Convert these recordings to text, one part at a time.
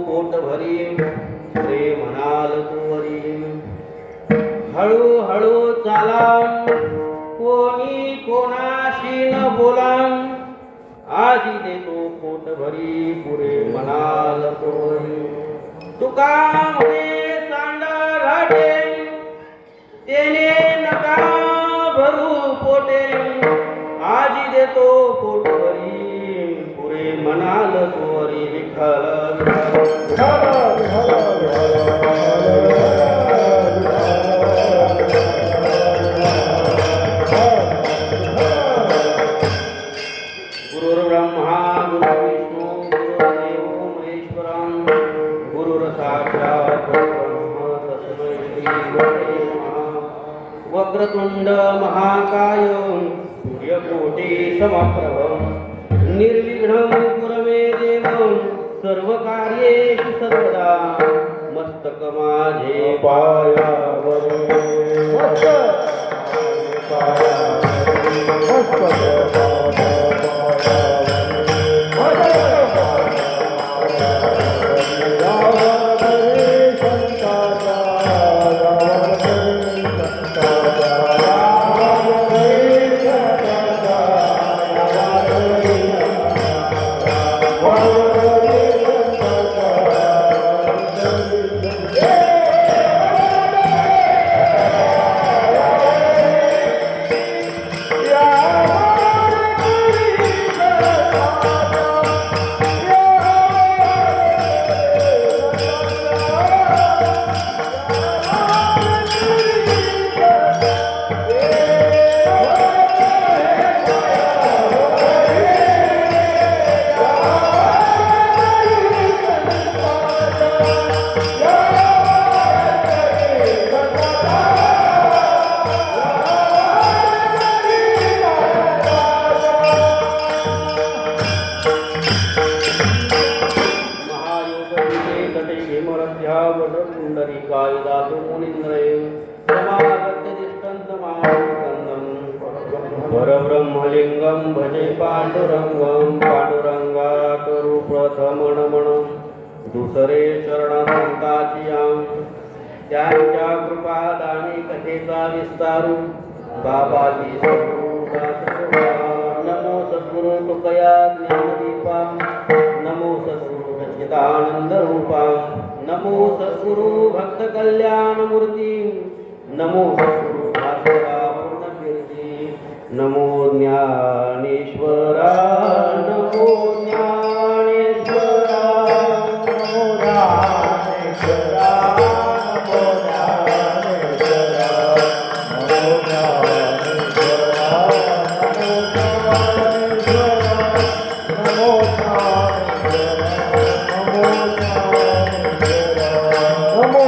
पोट भरी पुरे म्हणाल तुवरी हळू हळू चाला कोणी कोणाशी न बोला आजी देतो पोट भरी पुरे म्हणाल तुवरी तुका म्हणे सांड घाटे तेने नका भरू पोटे आजी देतो पोट भरी पुरे म्हणाल तुवरी विठ्ठल गुरुर्ब्रह्मा गुरुर्विष्णू गुरुर्देव महेश्वरं गुरुर्साक्षात् परब्रह्म तस्मै श्री गुरवे नमः वक्रतुंड महाकाय सूर्यकोटि समप्रभ निर्विघ्नं कुरु मे देव सर्वकार्येषु सर्वदा मस्तक माझे पायावर परब्रह्मलिंगं भजे पांडुरंगं पांडुरंगात रूपप्रथमनमन दुसरे चरणसंताची त्यांच्या कृपादानी कथेचा विस्तारू बाबाजी नमो सद्गुरु तुकया ज्ञानदीपा नमो सद्गुरु सच्चिदानंद रूपा नमो सद्गुरु भक्त कल्याण मूर्ती नमो सद्गुरु भास्करा पूर्णकीर्ती नमो ज्ञानेश्वरा नमो ज्ञानेश्वरा नमो ज्ञानेश्वरा नमो ज्ञानेश्वरा नमो ज्ञानेश्वरा नमो ज्ञानेश्वरा नमो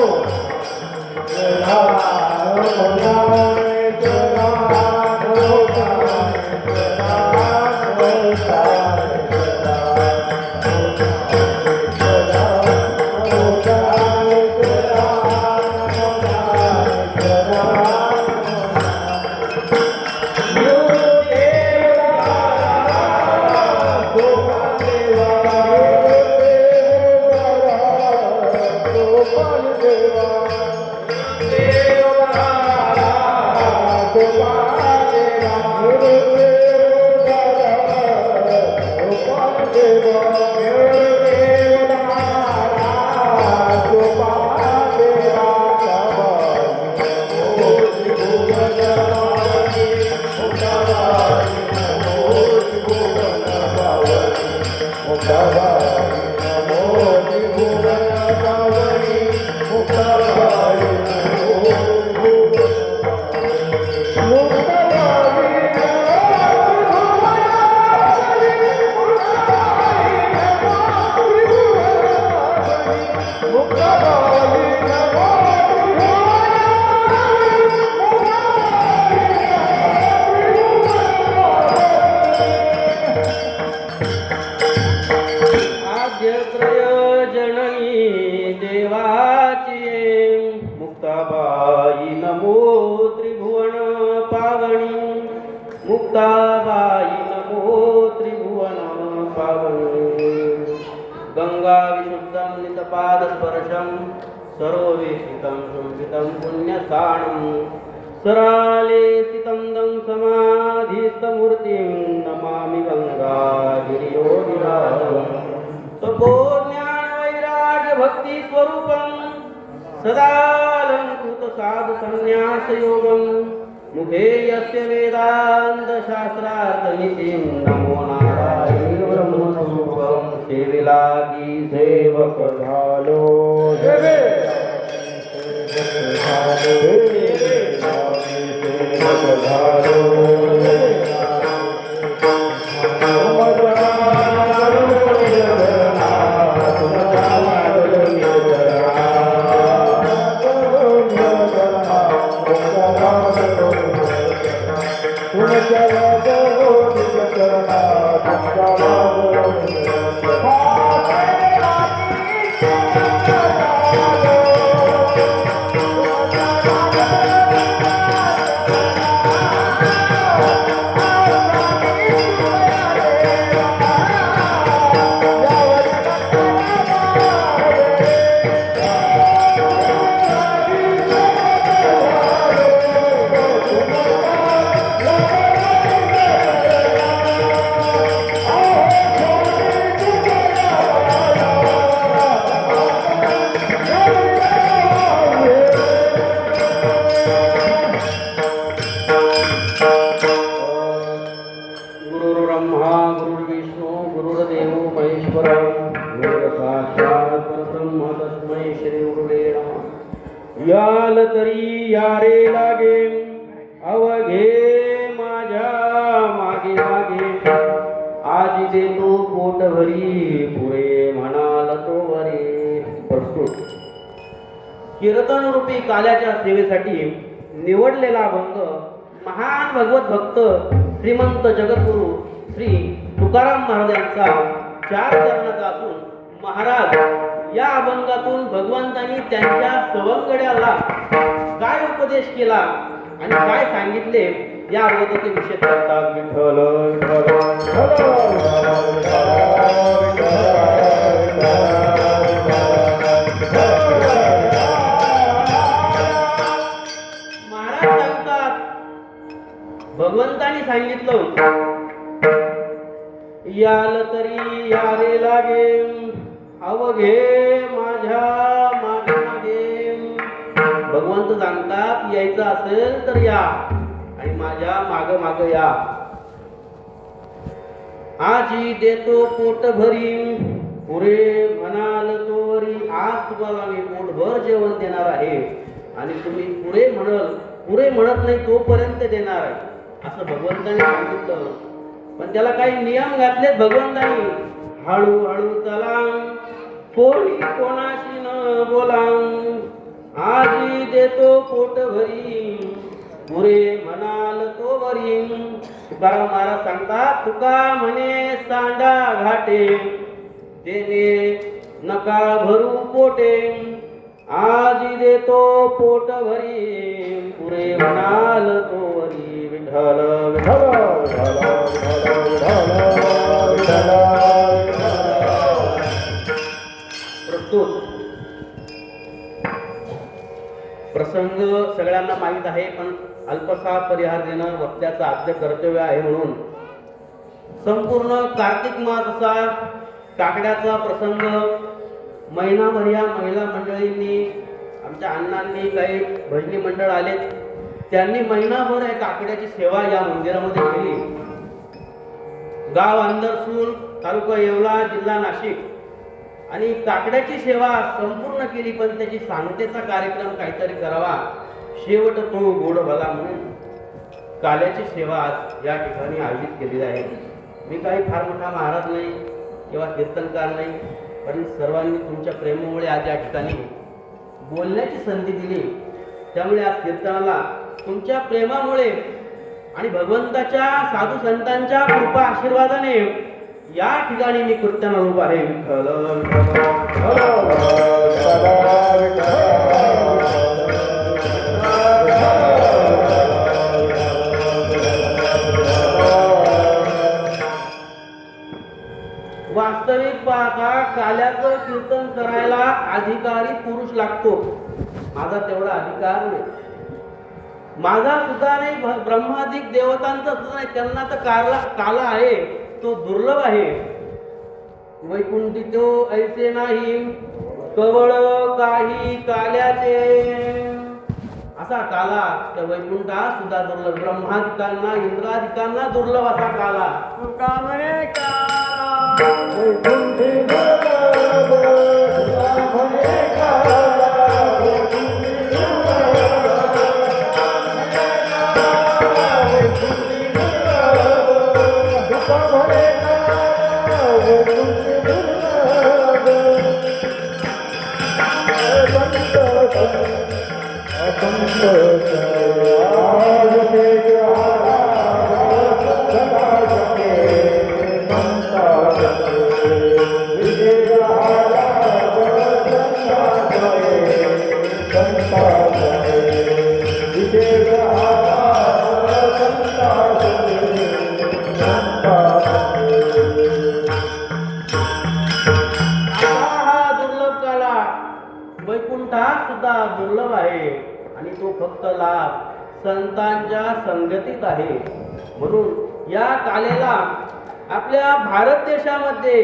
मुक्ताबाई नमो त्रिभुवन पावनी गंगा शुद्धं नितपादस्पर्शं सर्ववेशितं संवितं पुण्यस्थानं सरालेसितं दं समाधिस्थमूर्तिं नमामि गंगागिरियोगिराजं तपोज्ञानवैराग्यभक्तिस्वरूपं सदालङ्कृत साधुसन्न्यासयोगं मुखे यस्य वेदान्तशास्त्रार्थनिधिं नमो नारायण ब्रह्मस्वरूपं सेविलागी सेवक झालो याल तरी यारे लागे अवघे माझ्या मागे मागे आज देतो पोट भरी पुरे म्हणाल तो वरी. प्रस्तुत कीर्तन रूपी काल्याच्या सेवेसाठी निवडलेला अभंग महान भगवत भक्त श्रीमंत जगद्गुरु श्री तुकाराम महाराज यांचा 4 चरणाचा असून महाराज या अभंगातून भगवंतांनी त्यांच्या सवंगड्याला काय उपदेश केला आणि काय सांगितले या अभंगाचे विषय करतात. विठ्ठल महाराज सांगतात भगवंतांनी सांगितलं याल तरी यारे लागे अवघे माझ्या मागे मागे. भगवंत सांगतात यायचं असेल तर या आणि माझ्या माग माग या. आजी देतो पोट भरी पुरे म्हणाल तोवरी. आज तुम्हाला मी पोटभर जेवण देणार आहे आणि तुम्ही पुरे म्हणत नाही तोपर्यंत देणार आहे असं भगवंताने सांगितलं. पण त्याला काही नियम घातलेत भगवंतानी. हळूहळू चला कोणी कोणाशी न बोला. आजी देतो पोट भरी पुरे म्हणाल तो वरी. तुकाराम महाराज सांगतात तुका म्हणे सांडा घाटे देणे नका भरू पोटे. आजी देतो पोट भरी पुरे म्हणाल तो वरी. विठ्ठल विठ्ठल प्रसंग सगळ्यांना माहीत आहे पण अल्पसा परिहार देणं वक्त्याचं आद्य कर्तव्य आहे. म्हणून संपूर्ण कार्तिक मास असा काकड्याचा प्रसंग महिनाभर या महिला मंडळींनी आमच्या अण्णांनी काही भजनी मंडळ आले त्यांनी महिनाभर या काकड्याची सेवा या मंदिरामध्ये केली. गाव अंदरसूल तालुका येवला जिल्हा नाशिक आणि काकड्याची सेवा संपूर्ण केली. पण त्याची सांगतेचा कार्यक्रम काहीतरी करावा शेवट तो गोड भला म्हणून काल्याची सेवा आज या ठिकाणी आयोजित केलेली आहे. मी काही फार मोठा महाराज नाही किंवा कीर्तनकार नाही पण सर्वांनी तुमच्या प्रेमामुळे आज या ठिकाणी बोलण्याची संधी दिली. त्यामुळे आज कीर्तनाला तुमच्या प्रेमामुळे आणि भगवंताच्या साधू संतांच्या कृपा आशीर्वादाने या ठिकाणी मी कीर्तनाला उभा आहे. विठ्ठल वास्तविक पाहता काल्याचं कीर्तन करायला अधिकारी पुरुष लागतो. माझा तेवढा अधिकार नाही. माझा सुद्धा नाही, ब्रह्मादिक देवतांचा सुद्धा नाही. त्यांना तर काला आहे, तो दुर्लभ आहे. वैकुंठी तो ऐसे नाही, कवळ काही काल्याचे. असा काला त्या वैकुंठा सुद्धा दुर्लभ. ब्रह्मादिकांना इंद्रादिकांना दुर्लभ असा काला. तुका म्हणे काला वैकुंठी दुर्लभ, तुका म्हणे काला वैकुंठी दुर्लभ, वैकुंठी दुर्लभ, तुका म्हणे काला वैकुंठी दुर्लभ. वैकुंठा सुद्धा दुर्लभ आहे आणि तो फक्त लाभ संतांच्या संगतीत आहे. म्हणून या कालेला आपल्या भारत देशामध्ये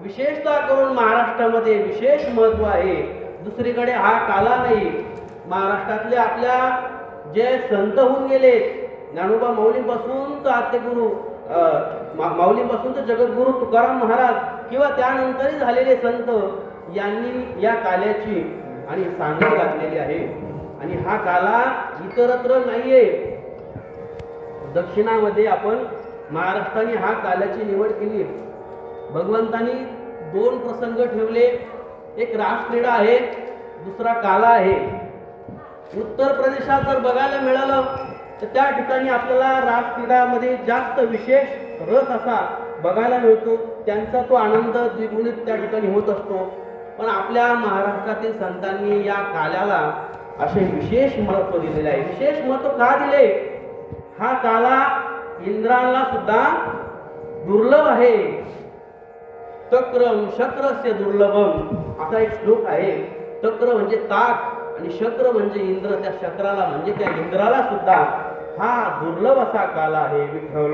विशेषतः करून महाराष्ट्रामध्ये विशेष महत्व आहे. दुसरीकडे हा काला नाही. महाराष्ट्रातले आपल्या जे संत होऊन गेले, ज्ञानोबा माऊलींपासून तर आद्यगुरु माऊलींपासून तर जगद्गुरु तुकाराम महाराज किंवा त्यानंतरही झालेले संत यांनी या काल्याची आणि सांगड घातलेली आहे. आणि हा काला इतरत्र नाहीये. दक्षिणामध्ये आपण महाराष्ट्राने हा काल्याची निवड केली. भगवंतांनी दोन प्रसंग ठेवले. एक रासक्रीडा आहे, दुसरा काला आहे. उत्तर प्रदेशात जर बघायला मिळालं तर त्या ठिकाणी आपल्याला रासक्रीडामध्ये जास्त विशेष रस असा बघायला मिळतो. त्यांचा तो आनंद द्विगुणित त्या ठिकाणी होत असतो. पण आपल्या महाराष्ट्रातील संतांनी या काल्याला असे विशेष महत्व दिलेले आहे. विशेष महत्व का दिले? हा काला इंद्राला सुद्धा दुर्लभ आहे. तक्रम शक्रस्य दुर्लभम असा एक श्लोक आहे. तक्र म्हणजे ताक आणि शक्र म्हणजे इंद्र. त्या शक्राला म्हणजे त्या इंद्राला सुद्धा हा दुर्लभ असा काला आहे. विठ्ठल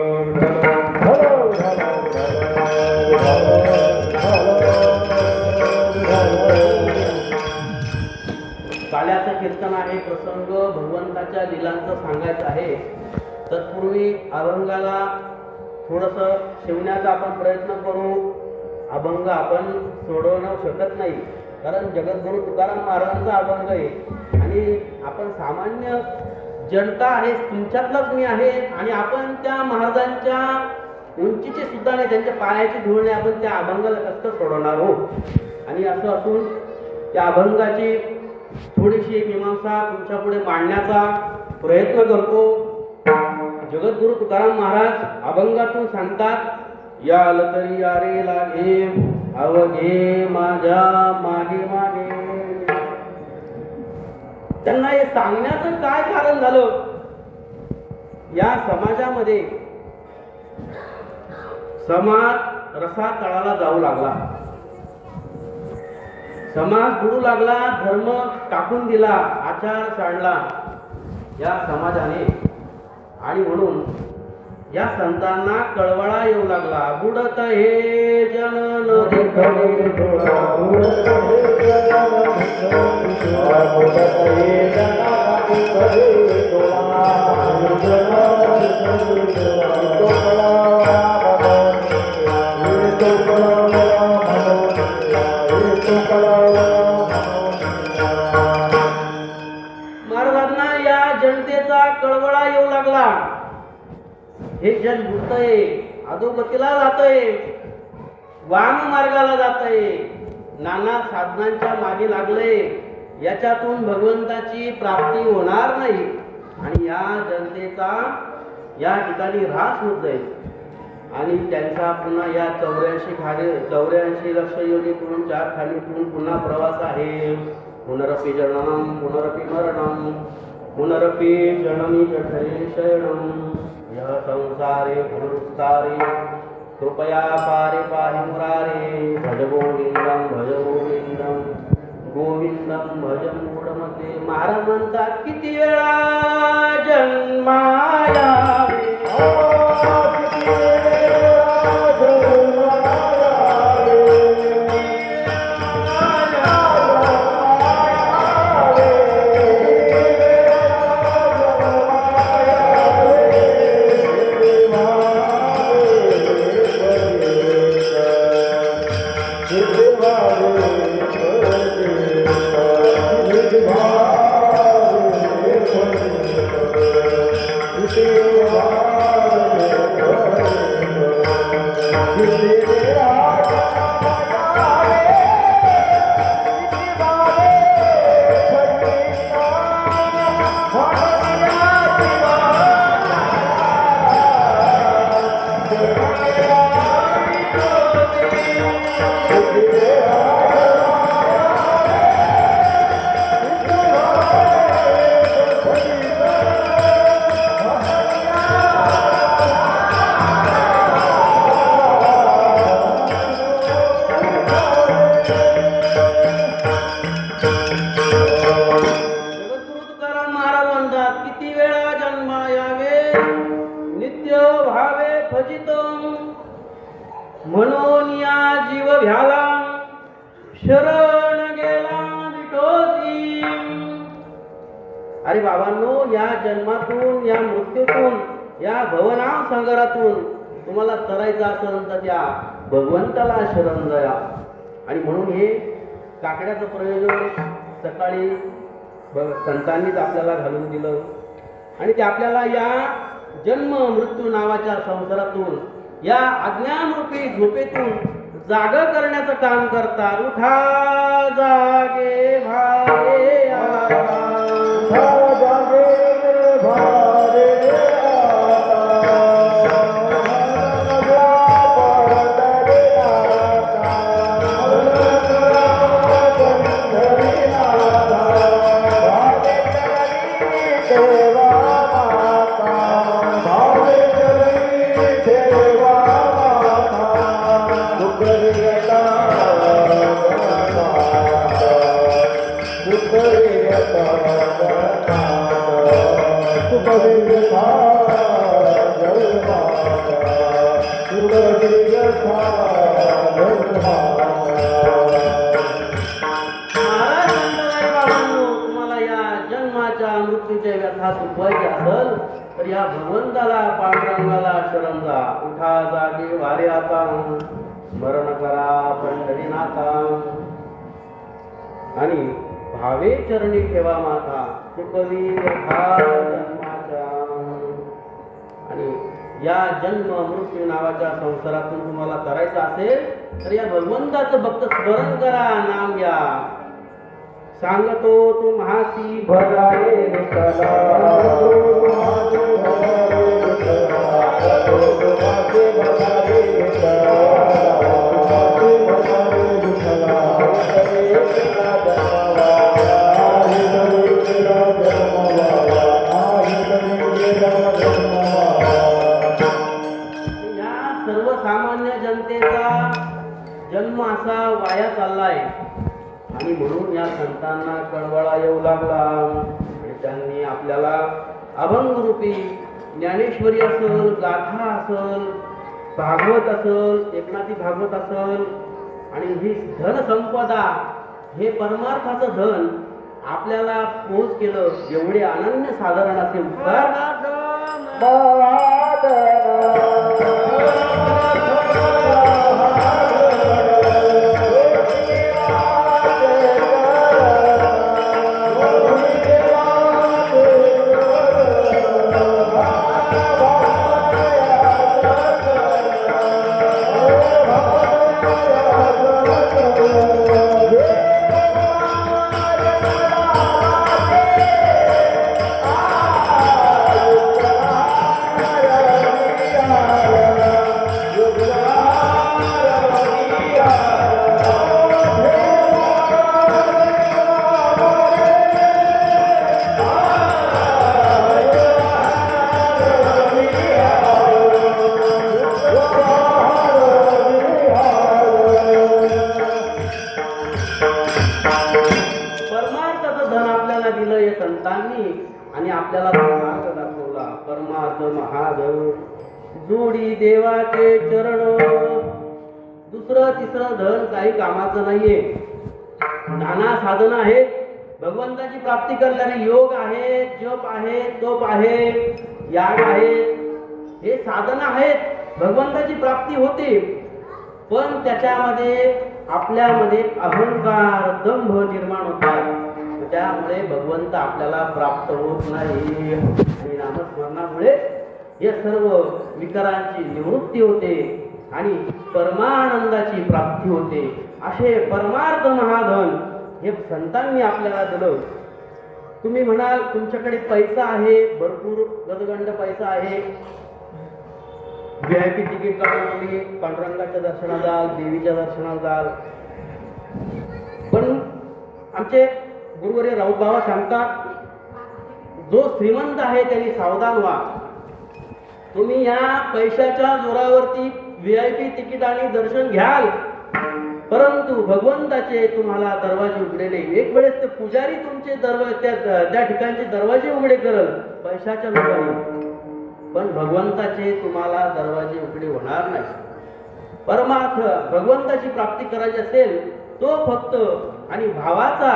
काल्याचं कीर्तन आहे. प्रसंग भगवंताच्या लीलांचं सांगायचं आहे. तत्पूर्वी अभंगाला थोडस शिवण्याचा आपण प्रयत्न करू. अभंग आपण सोडवणं शकत नाही, कारण जगद्गुरु तुकाराम महाराजांचा अभंग आहे आणि आपण सामान्य जनता आहे, तुमच्यातलाच मी आहे. आणि आपण त्या महाराजांच्या उंचीचे सुद्धा नाही, त्यांच्या पायाची धूळ नाही, आपण त्या अभंगाला कसं सोडवणार हो. आणि असं असून त्या अभंगाची थोडीशी मीमांसा तुमच्या पुढे मांडण्याचा प्रयत्न करतो. जगद्गुरु तुकाराम महाराज अभंगातून सांगतात, याल तरी यारे लागे अवघे माझ्या मागे मागे. त्यांना हे सांगण्याचं काय कारण झालं? या समाजामध्ये समाज रसा तळाला जाऊ लागला, समाज बुडू लागला, धर्म टाकून दिला, आचार सांडला या समाजाने. आणि म्हणून या संतांना कळवळा येऊ लागला. बुडत हे जन नदी खडे डोळा, बुडत हे जन नदी खडे डोळा, महाराजांना या जनतेचा कळवळा येऊ लागला. हे जन बुडतंय, अधोगतीला जातंय, वाम मार्गाला जातंय, नाना साधनांच्या मागे लागलंय, याच्यातून भगवंताची प्राप्ती होणार नाही. आणि या जनतेचा या ठिकाणी ऱ्हास होत जाईल आणि त्यांचा पुन्हा या 84 लक्ष योनीकडून 4 खालीकडून पुन्हा प्रवास आहे. पुनरपि जननम पुनरपि मरणम पुनरपि जननी जठरे शयनम यह संसारे पुनरुत्तारे कृपया पारे पाहि मुरारे भज गोविंदम गोविंदम भज मूढमते. महाराज म्हणतात किती वेळा जन्माया म्हणून या जीव भ्याला शरण गेला विठोजी. अरे बाबांनो, या जन्मातून या मृत्यूतून या भवनाम संघारातून तुम्हाला तरायचं असेल तर त्या भगवंताला शरण जाया. आणि म्हणून हे काकड्याचं प्रयोजन सकाळी संतांनीच आपल्याला घालून दिलं आणि ते आपल्याला या जन्म मृत्यू नावाच्या संसारातून या अज्ञानरूपी झोपेतून जाग करण्याचं काम करतात. उठा जागे भारे मृत्यूच्या व्यथा सुटवायची असेल तर या भगवंताला पांडुरंगाला शरण जा. उठा जागे वारे आता स्मरण करा पंढरीनाथा आणि भावे चरणी ठेवा माता सुखवी व्यथा जन्माच्या. आणि या जन्म मृत्यू नावाच्या संसारातून तुम्हाला करायचं असेल तर या भगवंताचं भक्त स्मरण करा, नाम घ्या. सांगतो तुम्हासी भराए सर्वसामान्य जनतेचा जन्म असा वाया चाललाय आणि म्हणून या संतांना कळवळा येऊ लागला आणि त्यांनी आपल्याला अभंग रूपी ज्ञानेश्वरी असेल, गाथा असेल, भागवत असेल, एकनाथी भागवत असेल आणि ही धन संपदा हे परमार्थाचं धन आपल्याला पोच केलं. एवढे अनन्य साधारण असे उपकार Yeah. संतांनी आणि आपल्याला तो मार्ग दाखवला. परमार्थ महादेव जोडी देवाचे चरण, दुसरं तिसरं धन काही कामाचं नाहीये. नाना साधन आहेत, भगवंताची प्राप्ती करणारे योग आहेत, जप आहे, तप आहे, याग आहेत, हे साधन आहेत. भगवंताची प्राप्ती होते, पण त्याच्यामध्ये आपल्यामध्ये अहंकार दंभ निर्माण होतात. त्यामुळे भगवंत आपल्याला प्राप्त होत नाही. आणि नामस्मरणामुळे या सर्व विकारांची निवृत्ती होते आणि परमानंदाची प्राप्ती होते. असे परमार्थ महाधन हे संतांनी आपल्याला दिलं. तुम्ही म्हणाल तुमच्याकडे पैसा आहे, भरपूर गदगंड पैसा आहे, VIP तिकीट काढून तुम्ही पांडुरंगाच्या दर्शनाला जाल, देवीच्या दर्शनाला जाल. पण आमचे गुरुवर्य राऊत बाबा सांगतात, जो श्रीमंत आहे त्यांनी सावधान व्हा. तुम्ही या पैशाच्या जोरावरती VIP तिकीटाने दर्शन घ्याल, परंतु भगवंताचे तुम्हाला दरवाजे उघडे नाही. एक वेळेस ते पुजारी तुमचे त्या ठिकाणचे दरवाजे उघडे करल पैशाच्या लोकांनी, पण भगवंताचे तुम्हाला दरवाजे उघडे होणार नाही. परमार्थ भगवंताची प्राप्ती करायची असेल तो फक्त आणि भावाचा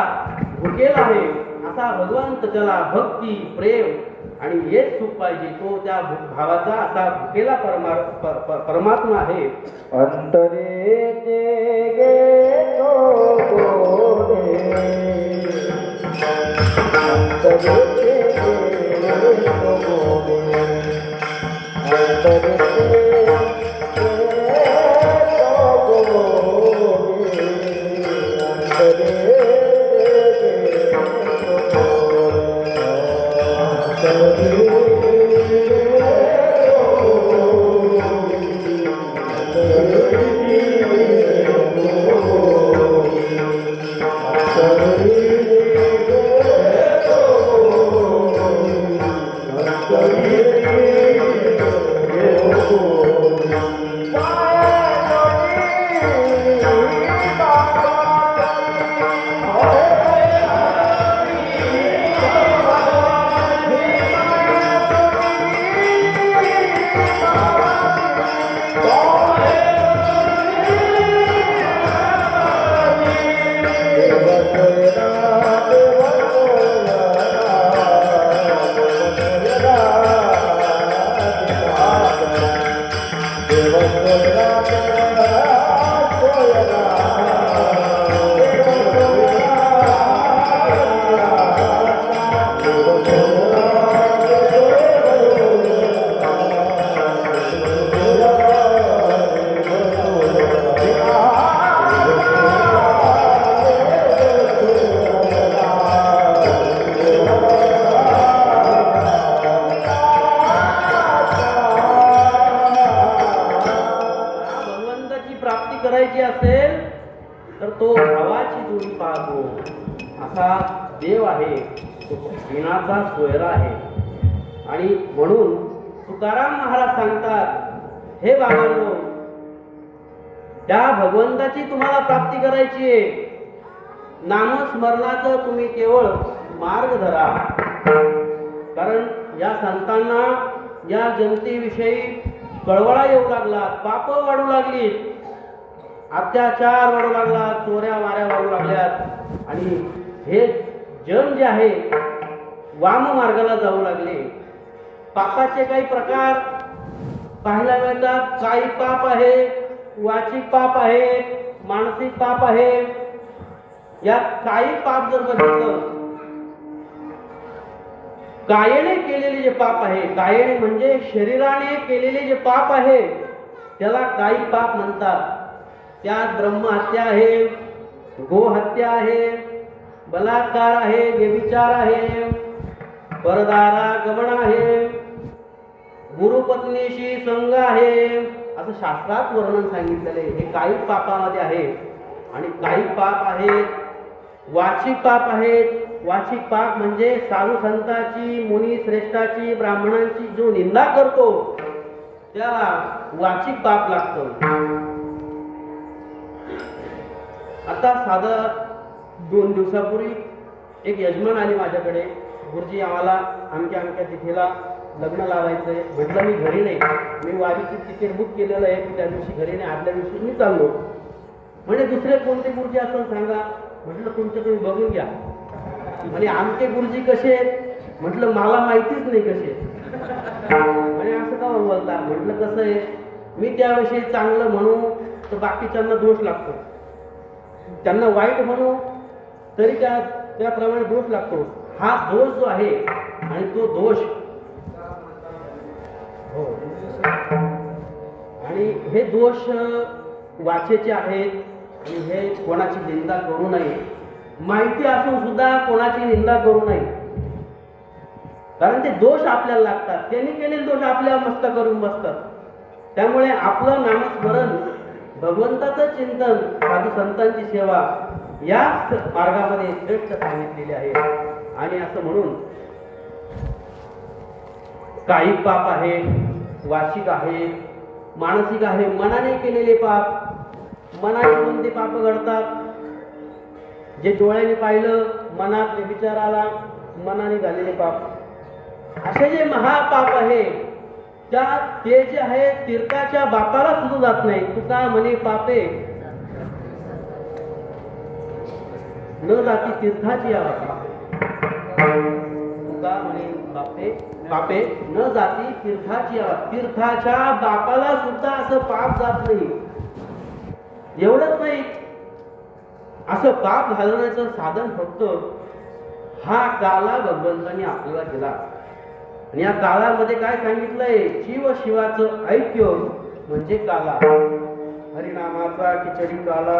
भुकेल आहे. असा भगवंत, त्याला भक्ती प्रेम आणि हेच सुख पाहिजे. तो त्या भावाचा असा भुकेला परमात्मा आहे. अंतरे गे तो गोडे, अंतरे गे तो गोडे, अंतरे करायची असेल तर तो भावाची जोडी पाहतो. असा देव आहे, तो विनाचा सोयरा आहे. आणि म्हणून तुकाराम महाराज सांगतात, हे बाबांनो, त्या भगवंताची तुम्हाला प्राप्ती करायची आहे. नामस्मरणाचं तुम्ही केवळ मार्ग धरा. कारण या संतांना या जनतेविषयी कळवळा येऊ लागला, पाप वाढू लागली, अत्याचार वाढू लागला, चोऱ्या माऱ्या वाढू लागल्यात आणि हे जन जे आहे वाम मार्गाला जाऊ लागले. पापाचे काही प्रकार पाहायला मिळतात. काही पाप आहे, वाचिक पाप आहे, मानसिक पाप आहे. यात काही पाप जर बघितलं, कायेने केलेले जे पाप आहे, कायेने म्हणजे शरीराने केलेले जे पाप आहे त्याला काही पाप म्हणतात. त्यात ब्रह्महत्या आहे, गोहत्या आहे, बलात्कार आहे, व्यभिचार आहे, परदारा गमन आहे, गुरुपत्नीशी संग आहे, असं शास्त्रात वर्णन सांगितलेले. हे काही पापामध्ये आहे. आणि काही पाप आहेत वाचिक पाप आहेत. वाचिक पाप म्हणजे साधू संतांची, मुनी श्रेष्ठाची, ब्राह्मणांची जो निंदा करतो त्याला वाचिक पाप लागतं. आता साधा 2 दिवसापूर्वी एक यजमान आले माझ्याकडे. गुरुजी आम्हाला आमच्या तिथेला लग्न लावायचंय. म्हटलं मी घरी नाही, मी वारीची तिकीट बुक केलेलं आहे, त्या दिवशी घरी नाही, आदल्या दिवशी मी चाललो. म्हणजे दुसरे कोणते गुरुजी असं सांगा. म्हटलं तुमचं तुम्ही बघून घ्या. म्हणजे आमचे गुरुजी कसे आहेत. म्हटलं मला माहितीच नाही कसे. म्हणजे असं का बोलता. म्हटलं कसं आहे, मी त्याविषयी चांगलं म्हणू तर बाकीच्यांना दोष लागतो, त्यांना वाईट म्हणू तरी त्याप्रमाणे दोष लागतो. हा दोष जो आहे आणि तो दोष हो आणि हे दोष वाचेचे आहेत आणि हे कोणाची निंदा करू नये. माहिती असून सुद्धा कोणाची निंदा करू नये, कारण ते दोष आपल्याला लागतात. त्यांनी केलेले दोष आपल्या मस्तकावर बसतात. त्यामुळे आपलं नामस्मरण, भगवंताचं चिंतन, साधू संतांची सेवा या मार्गामध्ये श्रेष्ठ सांगितलेले आहे. आणि असं म्हणून कायिक पाप आहे, वाचिक आहे, मानसिक आहे. मनाने केलेले पाप, मनाने कोणते पाप घडतात. जे डोळ्याने पाहिलं, मनात विचार आला, मनाने झालेले पाप, असे जे महापाप आहे ते जे आहे तीर्थाच्या बापाला सुद्धा जात नाही. तुका म्हणे पापे न जाती तीर्थाची यावा. तुका म्हणे पापे न जाती तीर्थाची यावा. तीर्थाच्या बापाला सुद्धा असं पाप जात नाही. एवढंच नाही, असं पाप घालवण्याचं साधन फक्त हा काला भगवंतांनी आपल्याला दिला. आणि या काळामध्ये काय सांगितलंय, जीव शिवाचं ऐक्य म्हणजे काला. हरिनामाचा खिचडी काला,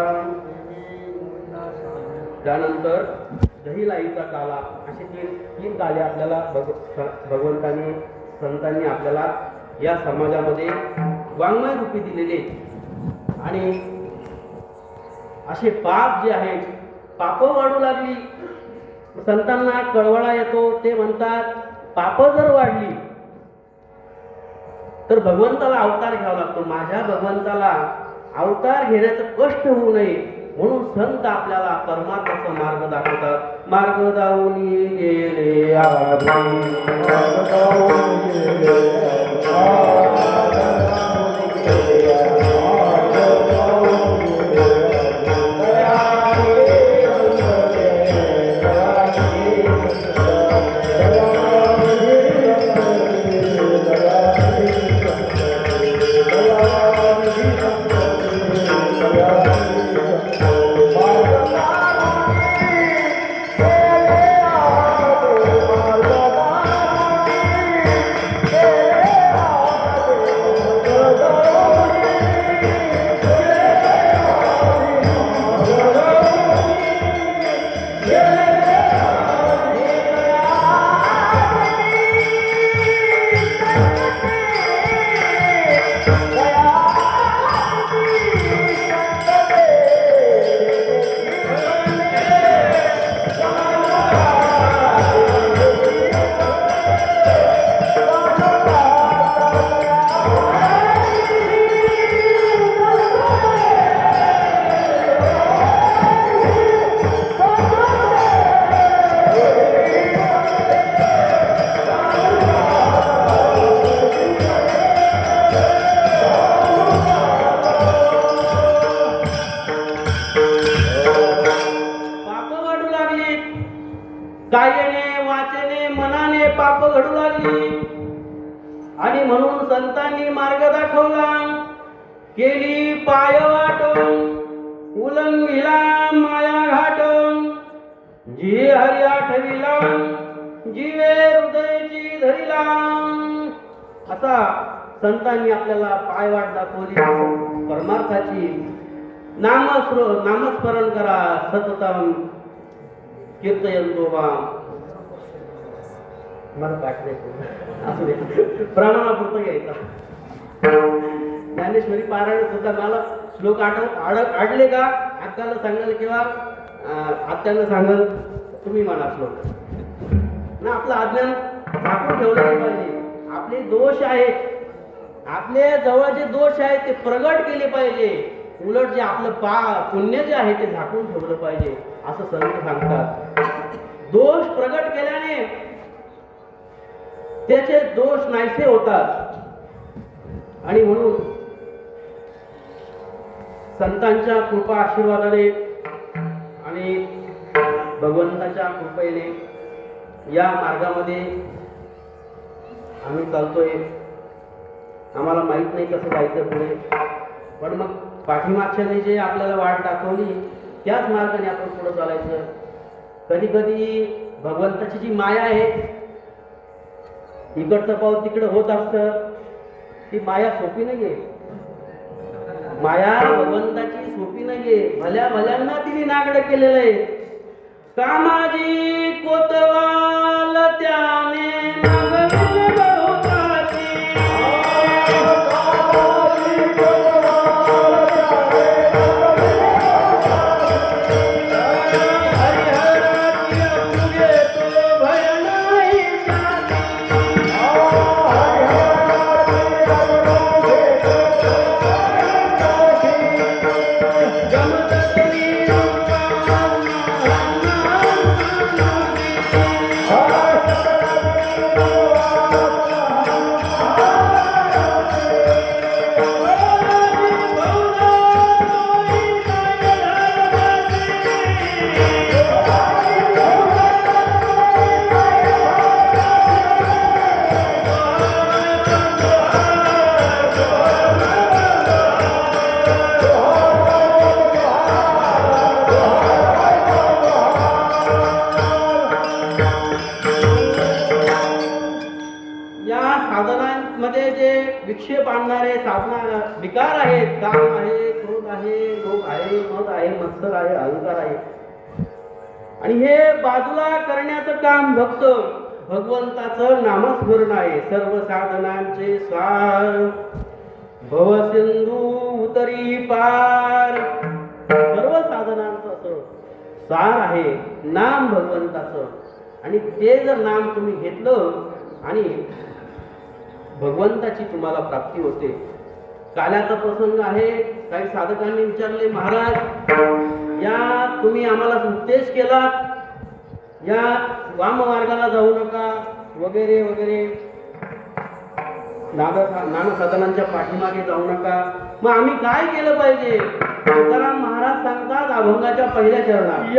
त्यानंतर दहीलाईचा काला, असे तीन काले आपल्याला भगवंतांनी संतांनी आपल्याला या समाजामध्ये वाङ्मय रूपी दिलेले. आणि असे पाप जे आहेत, पाप वाढू लागली, संतांना कळवळा येतो. ते म्हणतात पाप जर वाढली तर भगवंताला अवतार घ्यावा लागतो. माझ्या भगवंताला अवतार घेण्याचं कष्ट होऊ नये म्हणून संत आपल्याला परमार्थाचा मार्ग दाखवतात. मार्ग दाऊनी गेले कायेने वाचेने मनाने पाप घडू लागली. आणि म्हणून संतांनी मार्ग दाखवला. केली पाय वाट उलंघिला माया घाट. जी हरी आठविला जीवे हृदयची धरिला. असा संतांनी आपल्याला पायवाट दाखवली परमार्थाची. नामस्मरण करा सततम कीर्तयंतो वा. मला पाठले असू दे, प्रमाणापुरतं घ्यायचा. ज्ञानेश्वरी पारायण सुद्धा मला श्लोक आडले का अक्काला सांगाल किंवा आत्यांना सांगाल तुम्ही मला श्लोक ना. आपलं अज्ञान झाकून ठेवलं पाहिजे. आपले दोष आहेत, आपले जवळ जे दोष आहेत ते प्रगट केले पाहिजे. उलट जे आपलं पुण्य जे आहे ते झाकून ठेवलं पाहिजे असं संत सांगतात. दोष प्रगट केल्याने त्याचे दोष नाहीसे होतात. आणि म्हणून संतांच्या कृपा आशीर्वादाने आणि भगवंताच्या कृपेने या मार्गामध्ये आम्ही चालतोय. आम्हाला माहित नाही कसं जायचं पुढे, पण मग पाठीमागच्याने जे आपल्याला वाट दाखवली त्याच मार्गाने आपण पुढे चालायचं. कधी कधी भगवंताची जी माया आहे, इकडचं पाऊल तिकडं होत असतं, ती माया सोपी नाहीये. माया भगवंताची सोपी नाहीये. भल्या भल्यांना तिने नागड केलेलं आहे. कामाजी कोतवाल त्याने नागविले बहुताची. हरिहराची अंगे तो भय नाही जाती. या साधनांमध्ये जे विक्षेप आणणारे साधना विकार आहेत, काम आहे, क्रोध आहे, लोभ आहे, मद आहे, मत्सर आहे, अहंकार आहे, आणि हे बाजूला करण्याचं काम फक्त भगवंताचं नामस्मरण आहे. सर्व साधनांचे सार भवसिंधू उतरी पार. सर्व साधनांचं असं सार आहे नाम भगवंताचं. आणि ते जर नाम तुम्ही घेतलं आणि भगवंताची तुम्हाला प्राप्ती होते. काल्याचा प्रसंग आहे. काही साधकांनी विचारले, महाराज या तुम्ही आम्हाला उपदेश केला, या वाम मार्गाला जाऊ नका वगैरे वगैरे, नाना साधनांच्या पाठीमागे जाऊ नका, मग आम्ही काय केलं पाहिजे? तुकाराम महाराज सांगतात अभंगाच्या पहिल्या चरणात,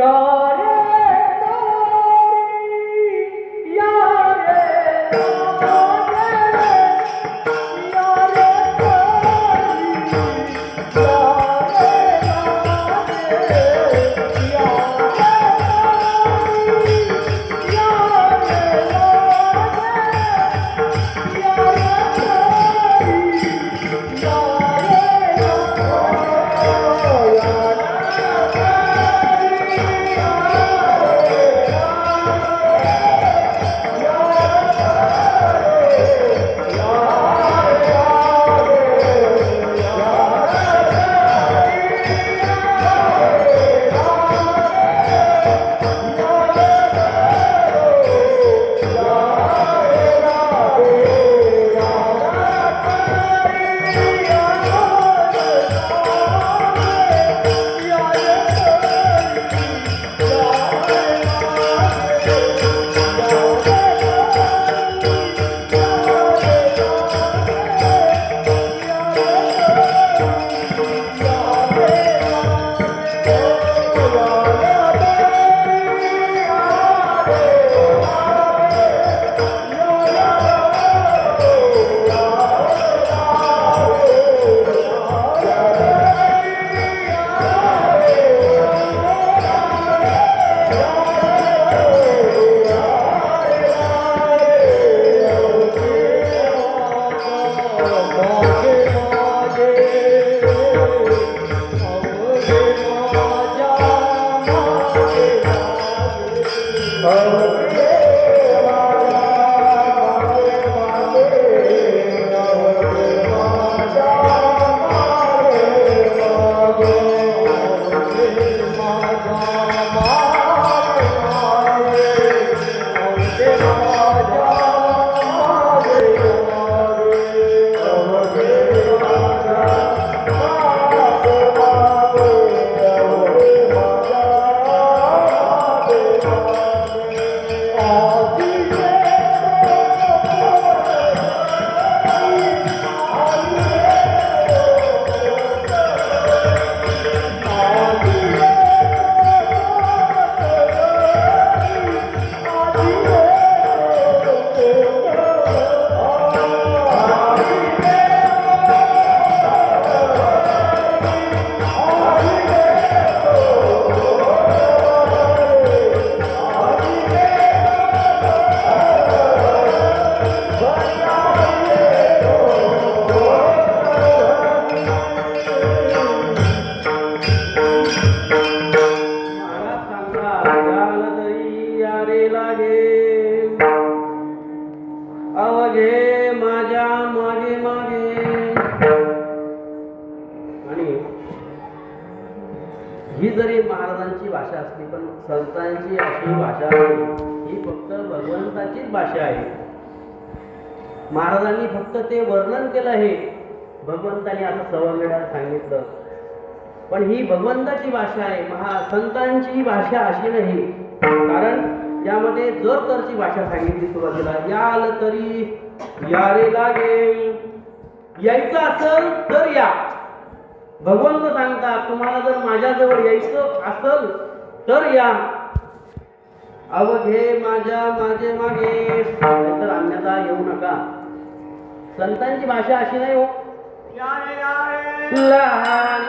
लागे अवघे माझ्या मागे मागे. आणि ही जरी महाराजांची भाषा असली पण संतांची अशी भाषा नाही. ही फक्त भगवंताचीच भाषा आहे. महाराजांनी फक्त ते वर्णन केलं आहे. भगवंतानी असं सवंगड्याला सांगितलं पण ही भगवंताची भाषा आहे. संतांची भाषा अशी नाही. कारण त्यामध्ये जर तरची भाषा सांगितली सुरुवातीला याल तरी यारे लागे. यायचं असेल तर या. भगवंत सांगतात तुम्हाला जर माझ्याजवळ यायचं असेल तर या. अवघे माझ्या माझे मागे तर अन्यथा येऊ नका. संतांची भाषा अशी नाही हो. लहान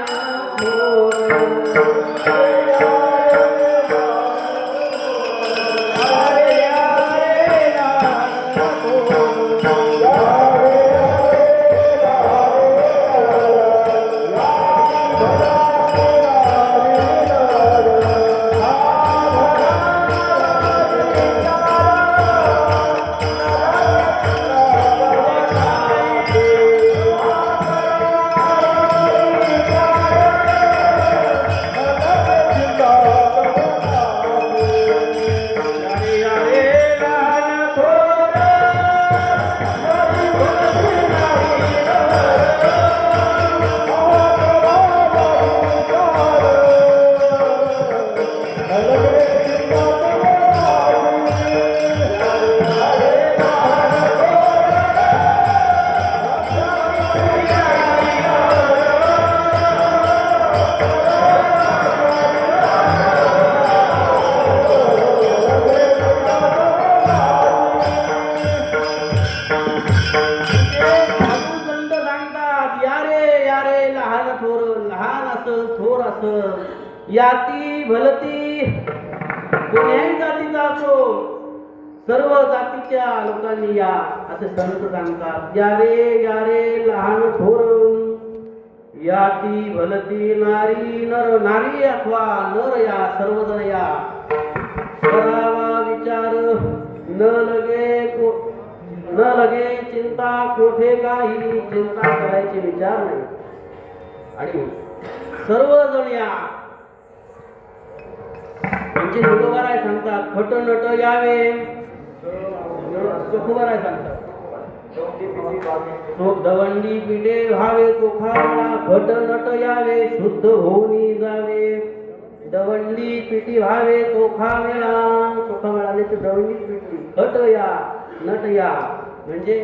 याती भलती कोण्याही जातीचा असो सर्व जातीच्या लोकांनी या असे संत सांगतात. यारे यारे लहान थोर याती भलती नारी नर नारी अथवा नर या सर्वजण या. करावा विचार न लगे चिंता कोठे काही चिंता करायची विचार नाही. आणि सर्वजण या म्हणजे निरोगाराय सांगतात. खट नट यावे चोखवाराय सांगतात. दवंडी पिठे व्हावे चोखावळा. खट नट यावे शुद्ध होऊनी जावे. दवंडी पिठी व्हावे चोखा मेळा. चोखा मेळाने ते दवंडी पिठी. खट या नट या म्हणजे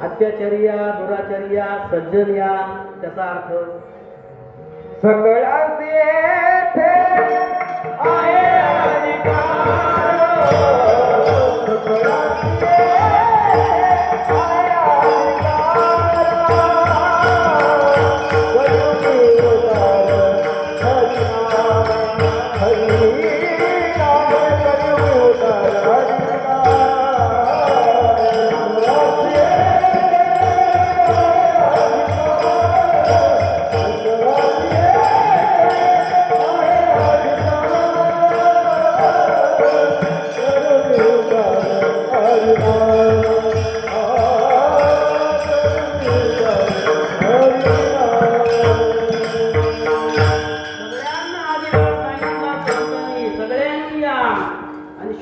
अत्याचर्या दुराचर्या सज्जन या त्याचा अर्थ सगळ्याचे आहे अधिकार.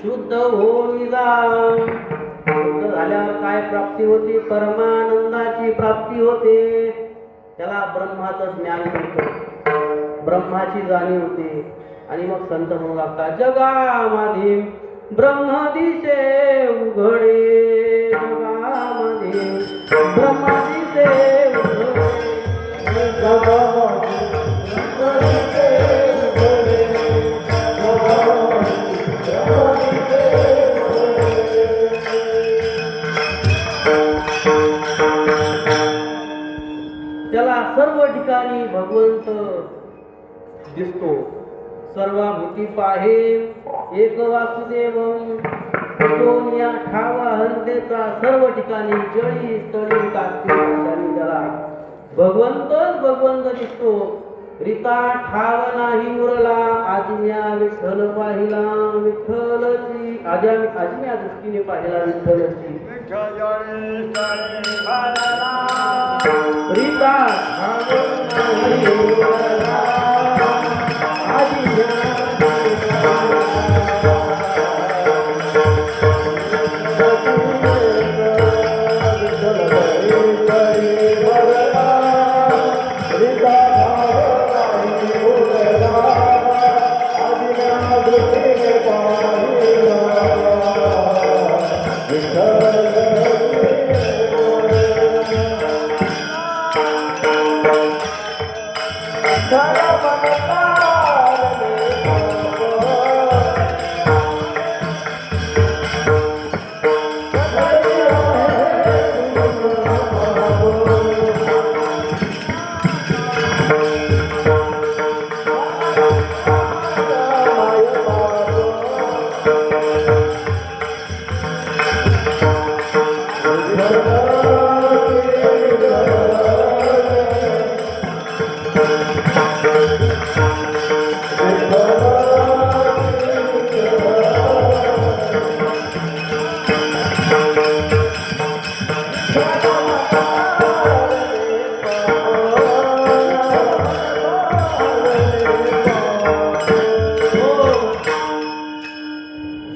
शुद्ध होऊन जा. शुद्ध झाल्यावर काय प्राप्ती होती? परमानंदाची प्राप्ती होते. त्याला ब्रह्माचं ज्ञान होतं, ब्रह्माची जाणीव होते. आणि मग संत म्हणू लागतात जगामध्ये ब्रह्म दिसे उघडे. जगामध्ये ब्रह्म दिसे उघडे. त्याला सर्व ठिकाणी भगवंत दिसतो. सर्वभूती पाहे एक वासुदेव. या ठावा हंतेचा सर्व ठिकाणी जळी स्थळी कापी त्याला भगवंतच भगवंत दिसतो. रीता ठाव नाही मुरला आज्ञा विठ्ठल पाहिला विठ्ठलची आज्ञा दृष्टीने पाहिला विठ्ठलची रीता ठाव नाही मुरला आज्ञा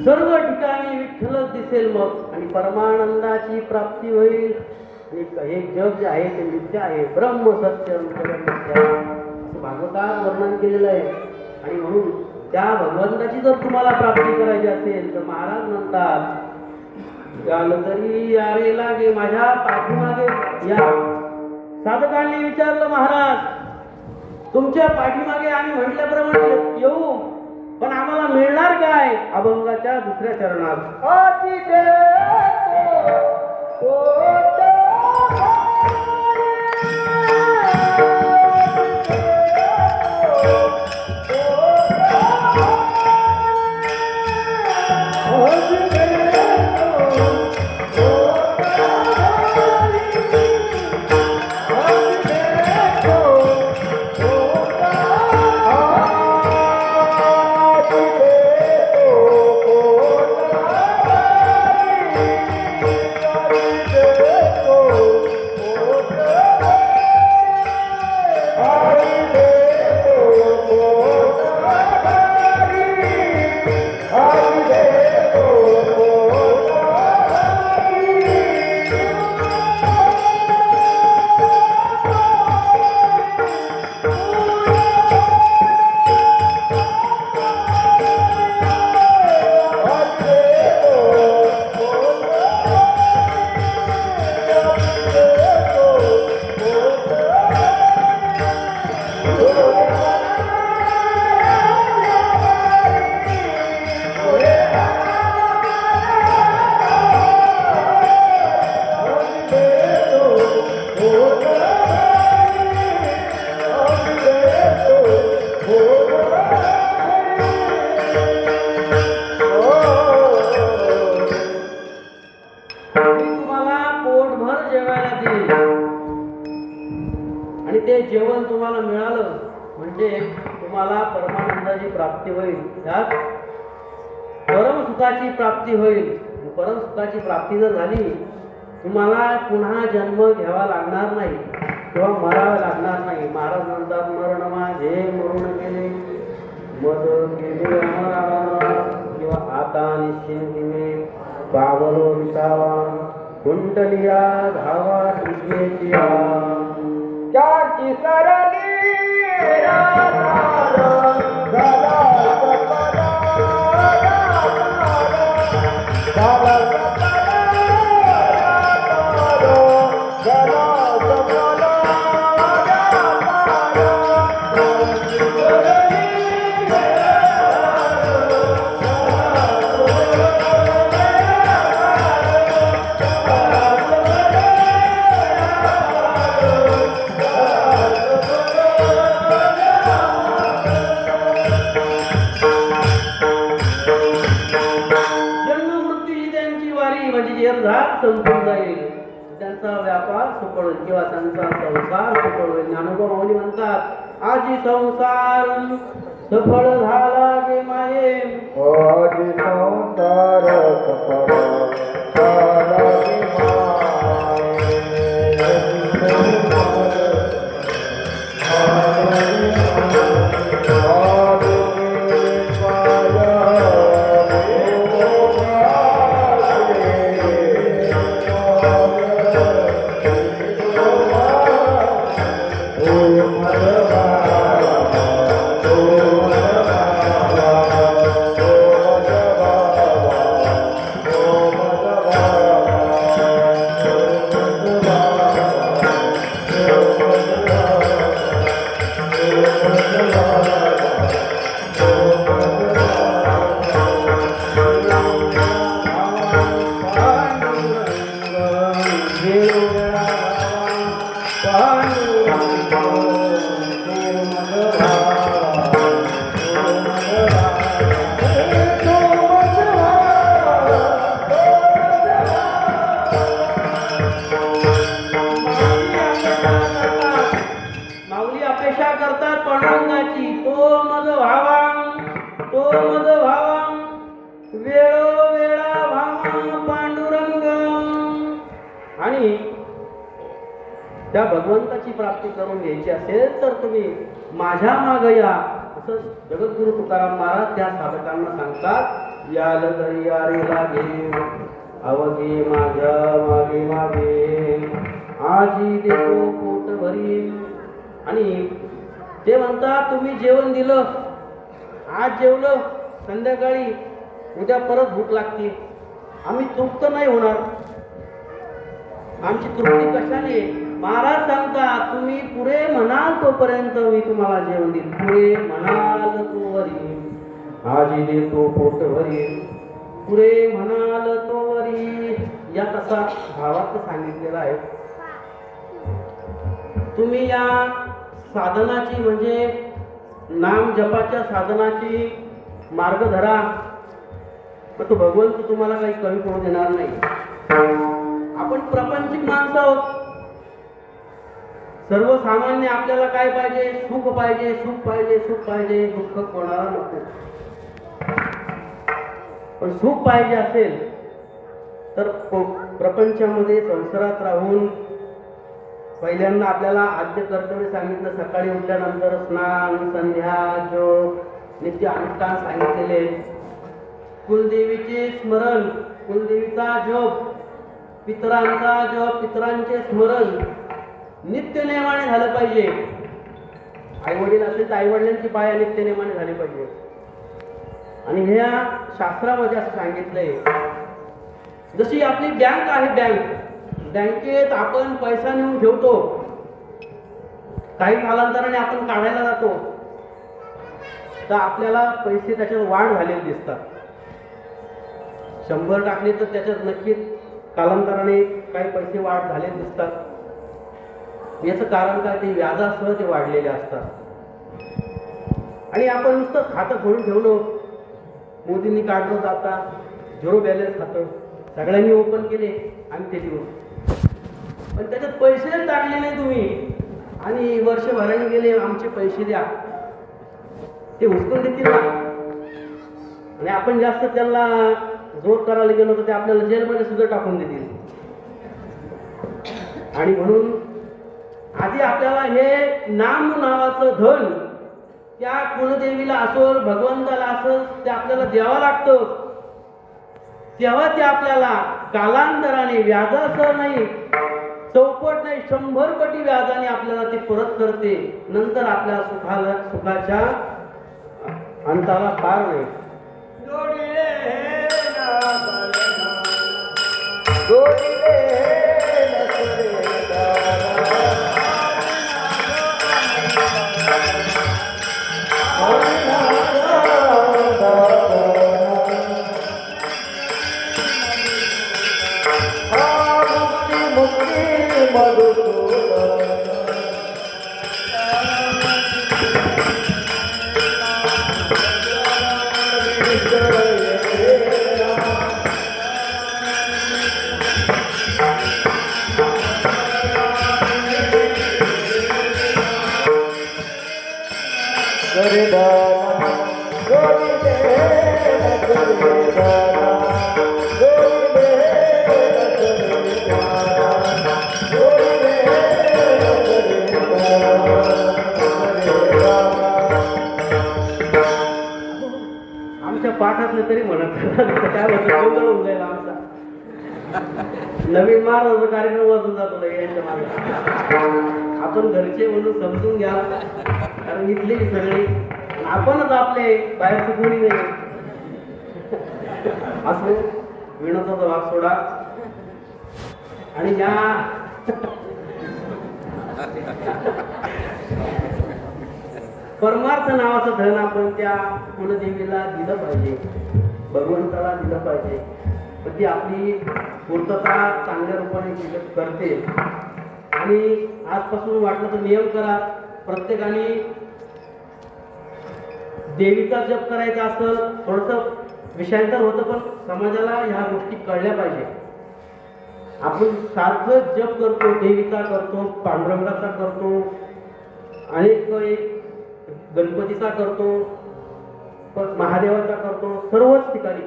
सर्व ठिकाणी विठ्ठलच दिसेल मग आणि परमानंदाची प्राप्ती होईल आणि हे जग जे आहे ते मिथ्या आहे ब्रह्म सत्य मिथ्या असं भागवतात वर्णन केलेलं आहे आणि म्हणून त्या भगवंताची जर तुम्हाला प्राप्ती करायची असेल तर महाराज म्हणतात झालं तरी यारे लागे माझ्या पाठीमागे या साधकांनी विचारलं महाराज तुमच्या पाठीमागे आम्ही म्हटल्याप्रमाणे येऊ पण आम्हाला मिळणार काय अभंगाच्या दुसऱ्या चरणात आणि ते जेवण तुम्हाला मिळालं म्हणजे तुम्हाला परमानंदाची प्राप्ती होईल त्यात परमसुखाची प्राप्ती होईल परमसुखाची प्राप्ती जर झाली तुम्हाला पुन्हा जन्म घ्यावा लागणार नाही किंवा मरावं लागणार नाही महाराज म्हणतात मरण माझे मरून गेले मद गेले किंवा आता निश्चिंतीने पावलो विसावा कुंडलिया धावा टिकेची त्याची सरली संपून जाईल त्यांचा व्यापार सुपड होईल किंवा त्यांचा संसार सुपड होईल ज्ञानोबा माऊली म्हणतात आजी संसार सफळ झाला गे माये आजी संसार सफळ झाला गे माये. माऊली अपेक्षा करतात पांडुरंगाची तो मज व्हावा तो मज व्हावा वेळोवेळा व्हावा पांडुरंग. आणि त्या भगवंताची प्राप्ती करून घ्यायची असेल तर तुम्ही माझ्या माग या असं जगद्गुरु तुकाराम महाराज त्या साधकांना सांगतात. याल घरी यारी लागे अवघे माझ्या मागे मागे आजी देतो पोट भरी. आणि ते म्हणतात तुम्ही जेवण दिलं आज जेवलं संध्याकाळी उद्या परत भूक लागते आम्ही तृप्त नाही होणार. आमची तृप्ती कशाने. महाराज सांगतात तुम्ही पुरे म्हणाल तोपर्यंत मी तुम्हाला जेवण देईल. पुरे म्हणाल तोवरी आजी देतो पोट भरी पुरे म्हणाल तोवरी या तसा भावार्थ सांगितलेला आहे. तुम्ही या साधनाची म्हणजे नाम जपाच्या साधनाची मार्ग धरा पण तो भगवंत तुम्हाला काही कमी पडू देणार नाही. आपण प्रापंचिक माणसं आहोत. सर्वसामान्य आपल्याला काय पाहिजे सुख पाहिजे सुख पाहिजे सुख पाहिजे दुःख कोणाला नको. पण सुख पाहिजे असेल तर प्रपंचामध्ये संसारात राहून पहिल्यांदा आपल्याला आद्य कर्तव्य सांगितलं. सकाळी उठल्यानंतर स्नान संध्या जोग नित्य अनुष्ठान सांगितलेले. कुलदेवीचे स्मरण कुलदेवीचा जप पितरांचा जप पितरांचे स्मरण नित्य नियमाने झालं पाहिजे. आई वडील असेल तर आई वडिलांची पाया नित्य नियमाने झाली पाहिजे. आणि ह्या शास्त्रामध्ये असं सांगितलंय जशी आपली बँक आहे बँकेत आपण पैसा नेऊन ठेवतो काही कालांतराने आपण काढायला जातो तर आपल्याला पैसे त्याच्यात वाढ झालेले दिसतात. 100 टाकले तर त्याच्यात नक्कीच कालांतराने काही पैसे वाढ झालेले दिसतात. याचं कारण काय ते व्याजासह ते वाढलेले असतात. आणि आपण नुसतं खातं खोलून ठेवलं मोदींनी काढलं जाता 0 बॅलन्स खातं सगळ्यांनी ओपन केले आणि ते दिवस पण त्याच्यात पैसे टाकले नाही तुम्ही आणि वर्षभराने गेले आमचे पैसे द्या ते हुसकून देतील ना. आणि आपण जास्त त्यांना जोर करायला गेलो तर ते आपल्याला जेलमध्ये सुद्धा टाकून देतील. आणि म्हणून आधी आपल्याला हे नाम नावाचं धन त्या कुलदेवीला असोल भगवंताला असोल ते आपल्याला द्यावं लागतं. तेव्हा ते आपल्याला कालांतराने व्याजासह नाही चौपट नाही 100 पटी व्याजाने आपल्याला ते परत करते. नंतर आपल्या सुखाच्या अंताला पार नाही. आमच्या पाठातलं तरी म्हणत काय होतं गोंधळ होऊन जाईल आमचा. नवीन महाराजाचा कार्यक्रम वाजून जातो लगे यांच्या मागे. आपण घरचे म्हणून समजून घ्या, कारण इथले सगळे आपणच आपले बाहेरचं कोणी नाही. असं विनोदाचा भाग सोडा आणि या परमार्थ नावाचं धन आपण त्या कुलदेवीला दिलं पाहिजे, भगवंताला दिलं पाहिजे. पण ती आपली पूर्तता चांगल्या रूपाने करते. आणि आजपासून वाटलं तर नियम करा, प्रत्येकाने देवीचा जप करायचा असेल. थोडंसं विषयांतर होतं, पण समाजाला ह्या गोष्टी कळल्या पाहिजे. आपण सारखं जप करतो, देवीचा करतो, पांडुरंगाचा करतो, अनेक एक गणपतीचा करतो, पण महादेवाचा करतो. सर्वच ठिकाणी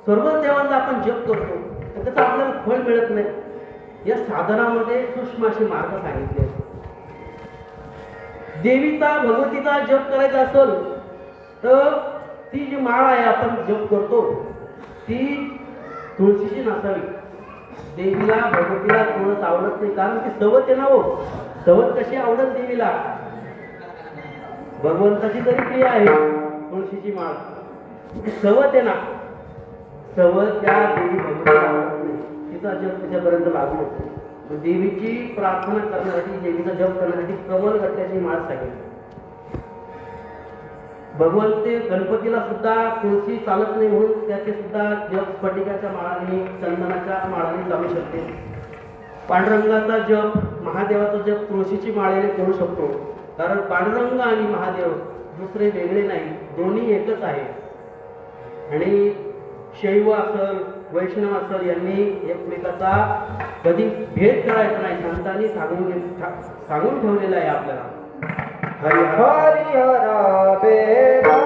सर्वच देवांचा आपण जप करतो, तर त्याचं आपल्याला फळ मिळत नाही. या साधनामध्ये सूक्ष्म असे मार्ग सांगितले. देवीचा भगवतीचा जप करायचा असेल तर ती जी माळ आहे आपण जप करतो ती तुळशीची नसावी. देवीला भगवतीला तुळस आवडत नाही, कारण ती सवत आहे ना. हो, सवत कशी आवडत देवीला? भगवंताची तरी प्रिय आहे तुळशीची माळ, सवत आहे ना. सवत त्या देवी भगवतीला आवडत नाही, तिचा जप तिच्यापर्यंत लागू होतो. देवीची प्रार्थना करण्यासाठी, देवीचा जप करण्यासाठी कमल गट्ट्याची माळ सांगितली. भगवंत गणपतीला सुद्धा तुळशी चालत नाही, म्हणून त्याचे सुद्धा जप स्फटिकाच्या माळाने, चंदनाच्या माळाने चालू शकते. पांडुरंगाचा जप, महादेवाचा जप तुळशीची माळेने करू शकतो, कारण पांडुरंग आणि महादेव दुसरे वेगळे नाही, दोन्ही एकच आहे. आणि शैव असल, वैष्णव असल, यांनी एकमेकाचा कधी भेद करायचा नाही, संतांनी सांगून ठेवलेलं आहे आपल्याला. हरिहरा बेला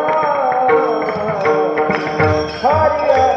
हरिहरा बेला हरिहरा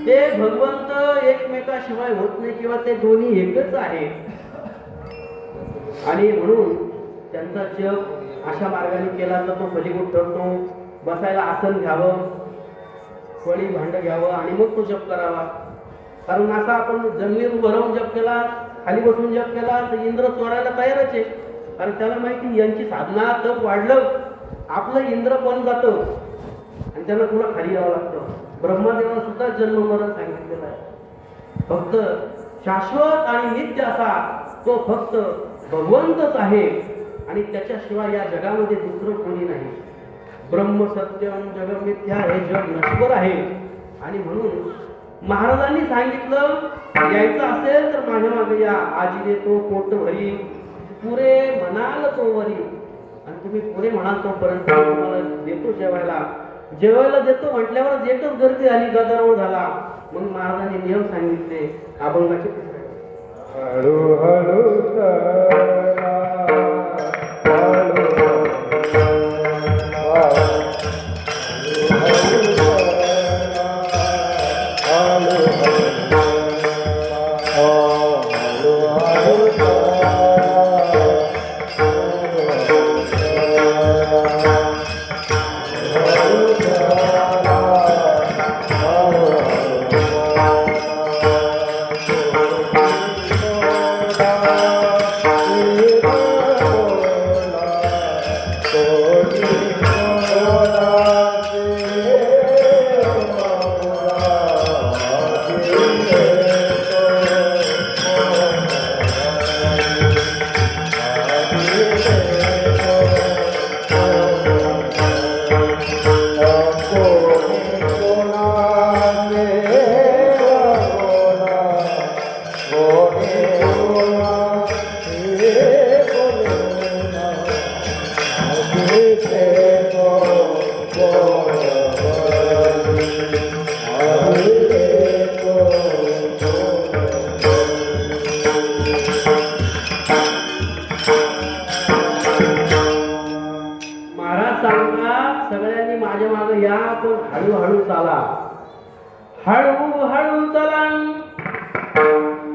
ते भगवंत एकमेकाशिवाय होत नाही, किंवा ते दोन्ही एकच आहे. आणि म्हणून त्यांचा जप अशा मार्गाने केला तर तो फलीभूत ठरतो. बसायला आसन घ्यावं, फळी भांड घ्यावं आणि मग तो जप करावा. कारण असा आपण जमिनीवर भरवून जप केला, खाली बसून जप केला तर इंद्र चोरायला तयारच आहे. कारण त्याला माहिती यांची साधना तप वाढलं आपलं इंद्र पण जातं आणि त्यांना पुन्हा खाली यावं लागतं. ब्रह्मदेवाला सुद्धा जन्म मरण सांगितलेलं आहे. फक्त शाश्वत आणि नित्य असा तो फक्त भगवंतच आहे आणि त्याच्याशिवाय या जगामध्ये दुसरं कोणी नाही. ब्रह्म सत्यम जग मिथ्या, हे जग नश्वर आहे. आणि म्हणून महाराजांनी सांगितलं यायचं असेल तर माझ्या मागे या, आजी देतो पोट भरी, पुरे म्हणाल तो वरी. आणि तुम्ही पुरे म्हणाल तोपर्यंत तुम्हाला देतो जेवायला. जेवायला देतो म्हटल्यावर एकच गर्दी आली, गदारोळ झाला. मग महाराजांनी नियम सांगितले अभंगाचे. हळू हळू चला, हळू महाराज सांगतात सगळ्यांनी माझ्या मागे या पण हळूहळू चाला, हळूहळू चला.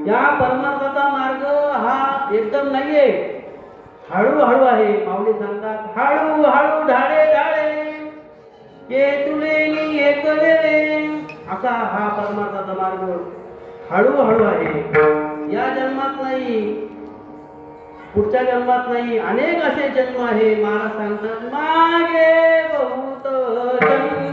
या परमार्थाचा मार्ग हा एकदम नाहीये, हळूहळू आहे. माऊली सांगतात हळूहळू ढाळे ढाळे ये तुले नी एक वेळे. असा हा परमार्थाचा मार्ग हळूहळू आहे. या जन्मात नाही, पुढच्या जन्मात नाही, अनेक असे जन्म आहे. महाराज सांगतात मागे बहुत जन्मी.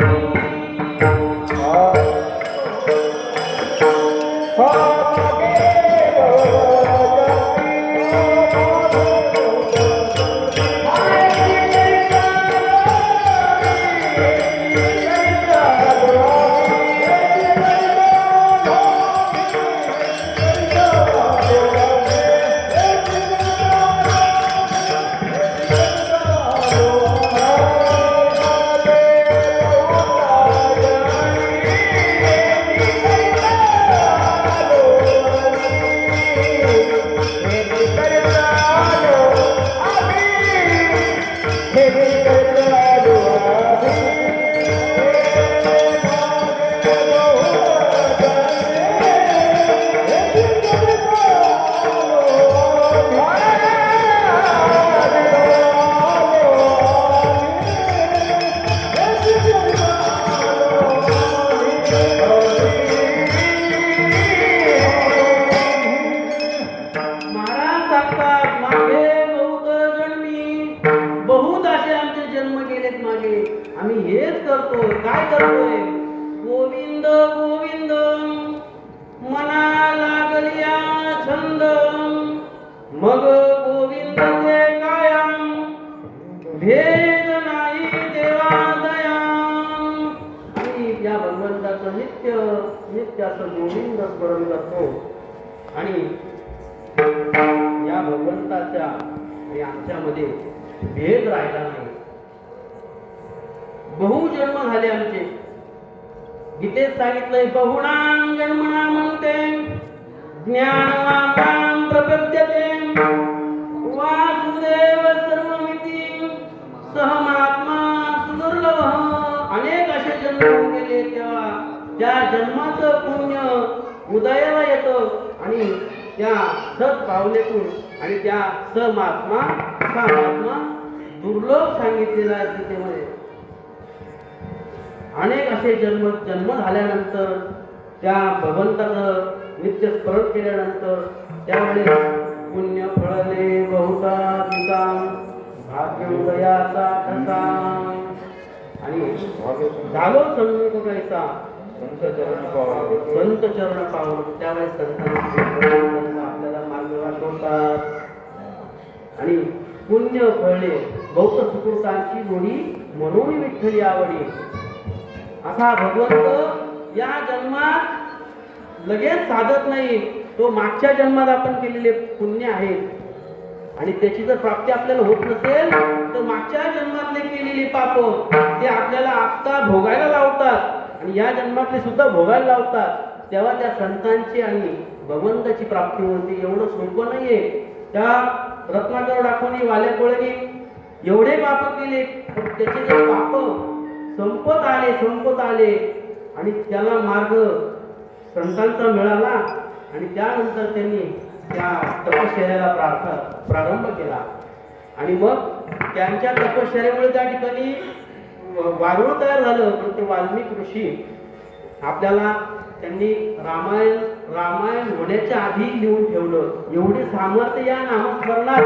आम्ही हेच करतोय. काय करतोय? गोविंद गोविंद मना लागलिया छंद, मग गोविंद ते कायम भेद नाही देवा दया. आम्ही या भगवंताचं नित्य नित्य असं गोविंद स्मरण करतो आणि या भगवंताच्या आणि आमच्यामध्ये भेद राहिला नाही. बहुजन्म झाले आमचे. गीतेत सांगितलंय बहुणाम जन्मना म्हणते ज्ञानवादां प्रपद्यते वासुदेव सर्वमिती सहमात्मा सुदुर्लभ. अनेक असे जन्म गेले तेव्हा त्या जन्माचं पुण्य उदयाला येतं आणि त्या सद्भावनेतून आणि त्या समात्मा दुर्लभ सांगितलेला आहे गीतेमध्ये. अनेक असे जन्म झाल्यानंतर त्या भगवंताचं नित्य स्मरण केल्यानंतर त्यावेळेस पुण्य फळले बहुता निकाम भाग्योदयाचा ठसा आणि झालो सन्मुख कैसा संत चरण पावन. त्यावेळेस संत आपल्याला मार्ग दाखवतात आणि पुण्य फळले बहुत सुकृतांची जोडी म्हणून विठ्ठली आवडी. असा भगवंत या जन्मात लगेच साधत नाही. तो मागच्या जन्मात आपण केलेले पुण्य आहे आणि त्याची जर प्राप्ती आपल्याला होत नसेल तर मागच्या जन्मातले केलेली पाप ते आपल्याला आता भोगायला लावतात आणि या जन्मातले सुद्धा भोगायला लावतात. तेव्हा त्या संतांची आणि भगवंताची प्राप्ती होते. एवढं सोपं नाहीये. त्या रत्नाकर डाकोनी वाल्या कोळनी एवढे पाप केले पण त्याचे जे पाप संपत आले आणि त्याला मार्ग संतांचा मिळाला आणि त्यानंतर त्यांनी त्या तपश्चर्याला प्रारंभ केला आणि मग त्यांच्या तपश्चर्यामुळे त्या ठिकाणी वारुळ तयार झालं. पण ते वाल्मिक ऋषी आपल्याला त्यांनी रामायण होण्याच्या आधी लिहून ठेवलं. एवढे सामर्थ्य या नामस्मरणात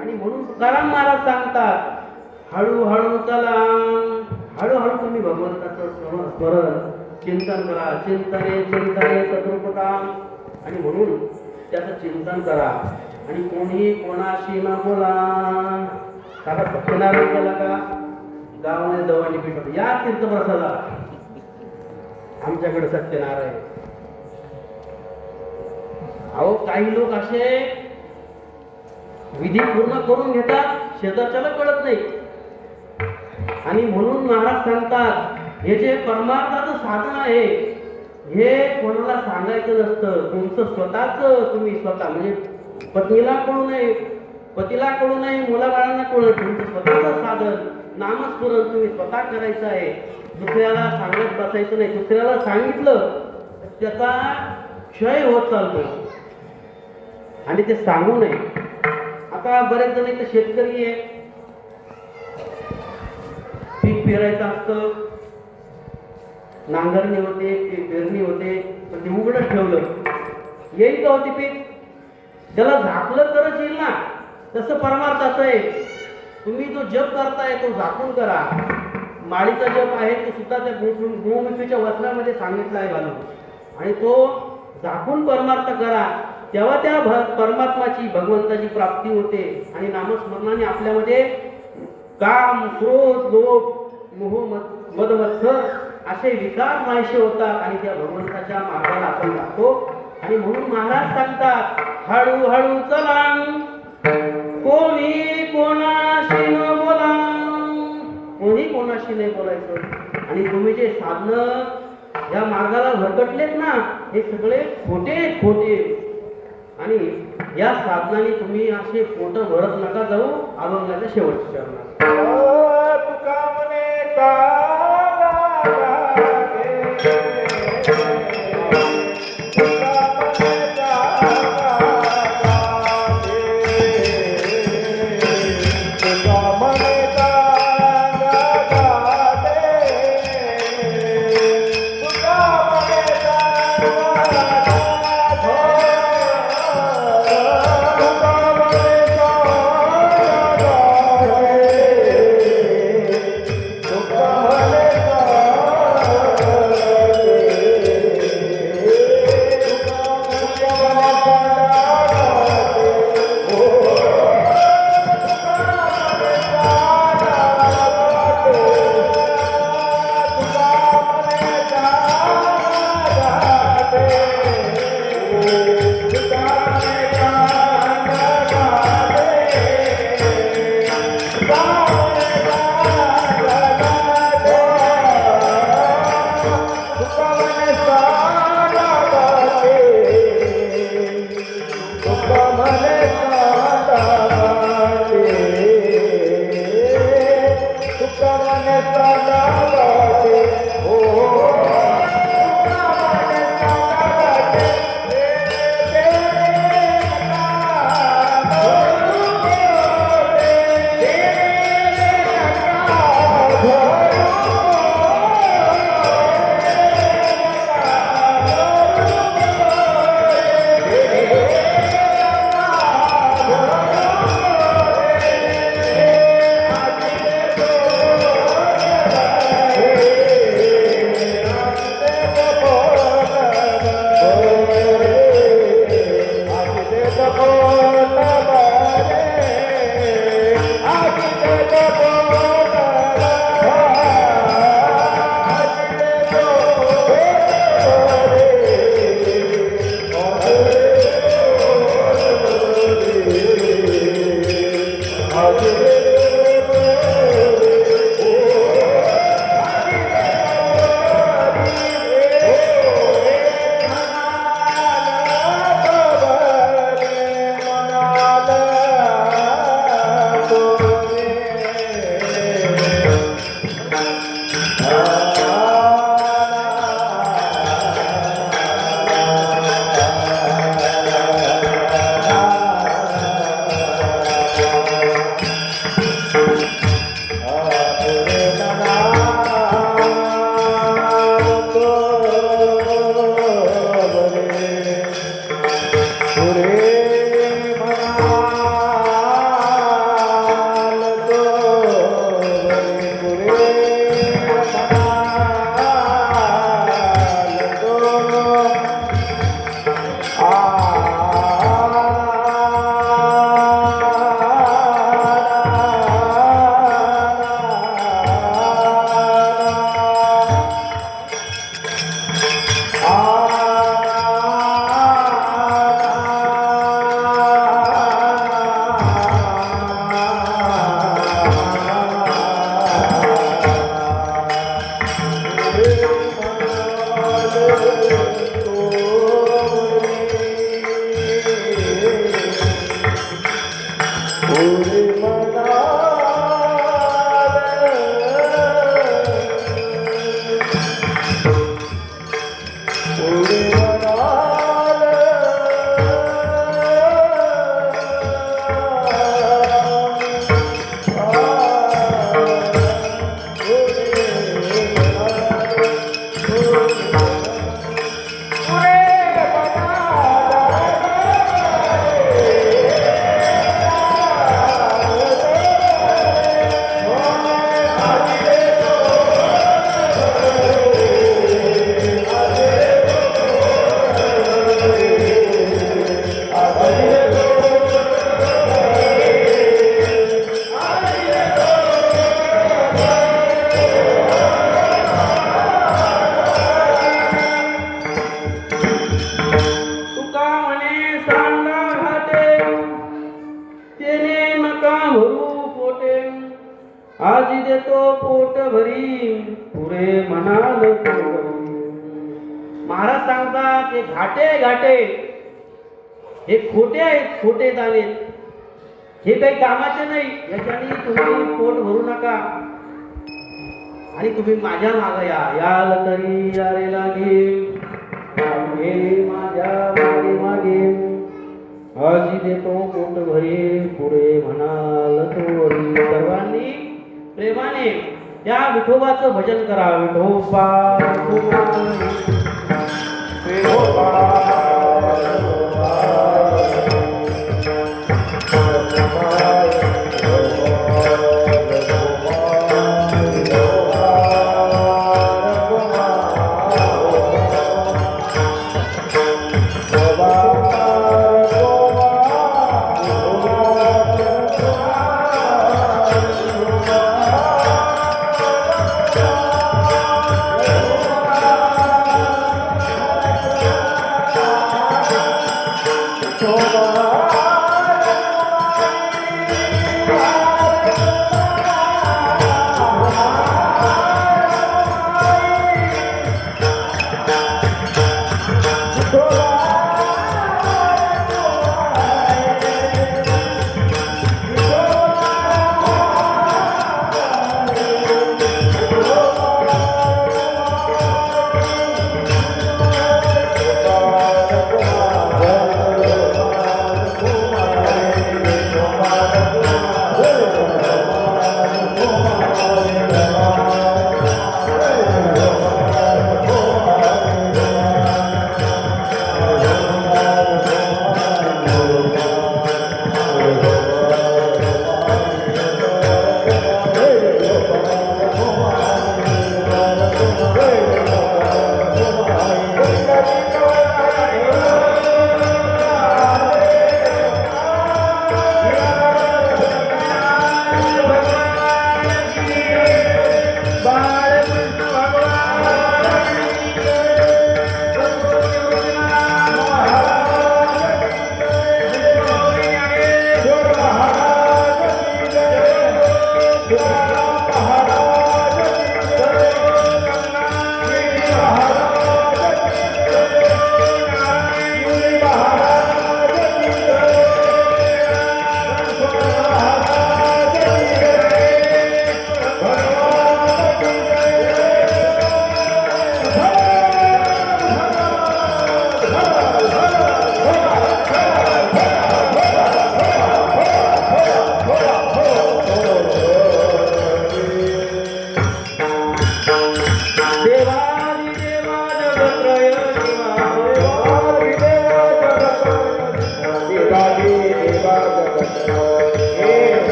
आणि म्हणून तुकाराम महाराज सांगतात हळूहळू चला, हळूहळू तुम्ही भगवंताचं स्मरण चिंतन करा. चिंतने सद्रूपताम आणि म्हणून त्याचं चिंतन करा आणि कोणी कोणाशी न बोला. आता सत्यनारायण केला का गावामध्ये दवानी पिठ या तीर्थप्रसादा आमच्याकडे सत्यनारायण अहो काही लोक असे विधी पूर्ण करून घेतात, शेजारच्याला कळत नाही. आणि म्हणून महाराज सांगतात हे जे परमार्थाचं साधन आहे हे कोणाला सांगायचं नसतं. तुमचं स्वतःच तुम्ही स्वतः म्हणजे पत्नीला कळू नये, पतीला कळू नये, मुलाबाळांना कळू नये. तुमचं स्वतःचं साधन नामस्मरण तुम्ही स्वतः करायचं आहे. दुसऱ्याला सांगत बसायचं नाही. दुसऱ्याला सांगितलं तर त्याचा क्षय होत चालतो आणि ते सांगू नये. आता बरेच जण इथे शेतकरी आहे, पीक पेरायचं असतं, नांगरणी होते, पेरणी होते, पण ते उघडच ठेवलं, येईल का होती पीक? त्याला झाकलं तरच येईल ना. तसं परमार्थाचं आहे. तुम्ही जो जप करताय तो झाकून करा. माळीचा जप आहे तो सुद्धा त्या गोमुखीच्या वस्त्रामध्ये सांगितला आहे घालून, आणि तो झाकून परमार्थ करा. तेव्हा त्या परमात्माची भगवंताची प्राप्ती होते आणि नामस्मरणाने आपल्यामध्ये काम, क्रोध, लोभ, मोह, मद, मत्सर असे विकार नाहीसे होतात आणि त्या भगवंताच्या मार्गाला आपण जातो. आणि म्हणून महाराज सांगतात हळूहळू चला, कोणी कोणाशी न बोला. कोणी कोणाशी नाही बोलायचं. आणि तुम्ही जे साधनं या मार्गाला भरकटलेत ना हे सगळे खोटे. आणि या साधनाने तुम्ही असे पोट भरत नका जाऊ अभंगाच्या शेवटच्या चरणात. तुका म्हणे का पुरी मनाला पुरी तुका म्हणे सांगा घाटे तेने नका भरू पोटे आजी देतो पोट भरी पुरे म्हणाल महाराज सांगतात ते घाटे घाटे हे खोटे आहेत, खोटे दाणे हे काही कामाचे नाही, याच्याने तुम्ही पोट भरू नका आणि तुम्ही माझ्या माग याल तरी यारे लागेल मागे माझ्या मागे मागे आजी देतो पोट भरी पुढे म्हणाल तोरी. सर्वांनी प्रेमाने त्या विठोबाचं भजन करा. विठोबा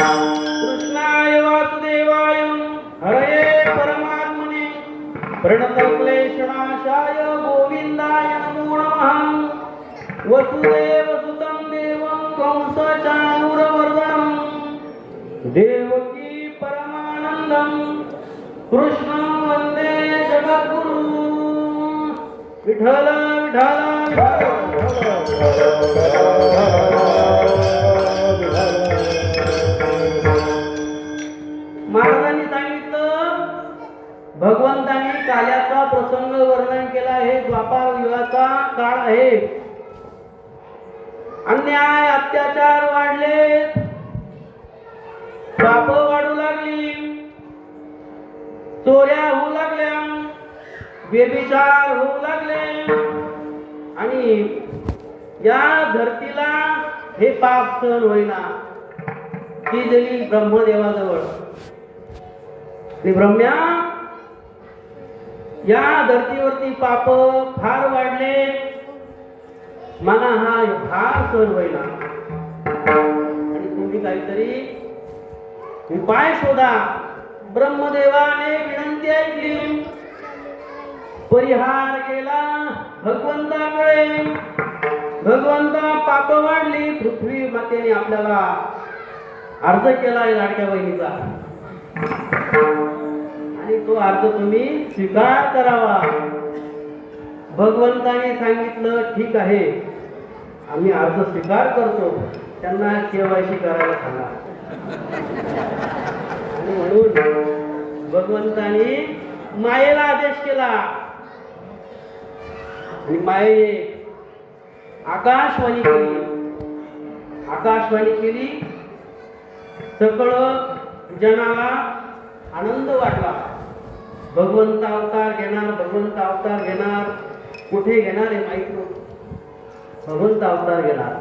कृष्णाय वासुदेवाय हरये परमात्मने प्रणत वसुदेव सुतं देवं कंसचाणूरमर्दनं देवकी परमानंदं कृष्णं वंदे जगद्गुरु विठ्ठल महाराजांनी सांगितलं भगवंताने काल्याचा प्रसंग वर्णन केला आहे. द्वापार युगाचा काळ आहे. अन्याय अत्याचार वाढले, पाप वाढू लागली, चोऱ्या होऊ लागल्या, व्यभिचार होऊ लागले आणि या धरतीला हे पाप सहन होईना. ती गेली ब्रह्मदेवाजवळ. ब्रह्म्या या धर्तीवरती पाप फार वाढले, मला हा फार सहन होईना आणि तुम्ही काहीतरी उपाय शोधा. ब्रह्मदेवाने विनंती ऐकली, परिहार केला भगवंताकडे. भगवंता पाप वाढली, पृथ्वी मातेने आपल्याला अर्ज केला आहे लाडक्या बहिणीचा आणि तो अर्ज तुम्ही स्वीकार करावा. भगवंताने सांगितलं ठीक आहे, आम्ही अर्ज स्वीकार करतो, त्यांना केवायसी करायला सांगा. आणि म्हणून भगवंताने मायेला आदेश केला आणि मायेने आकाशवाणी केली. आकाशवाणी केली, सकळ जनाला आनंद वाटला. भगवंत अवतार घेणार, भगवंत अवतार घेणार. कुठे घेणार हे माहित नव्हतं. भगवंत अवतार घेणार.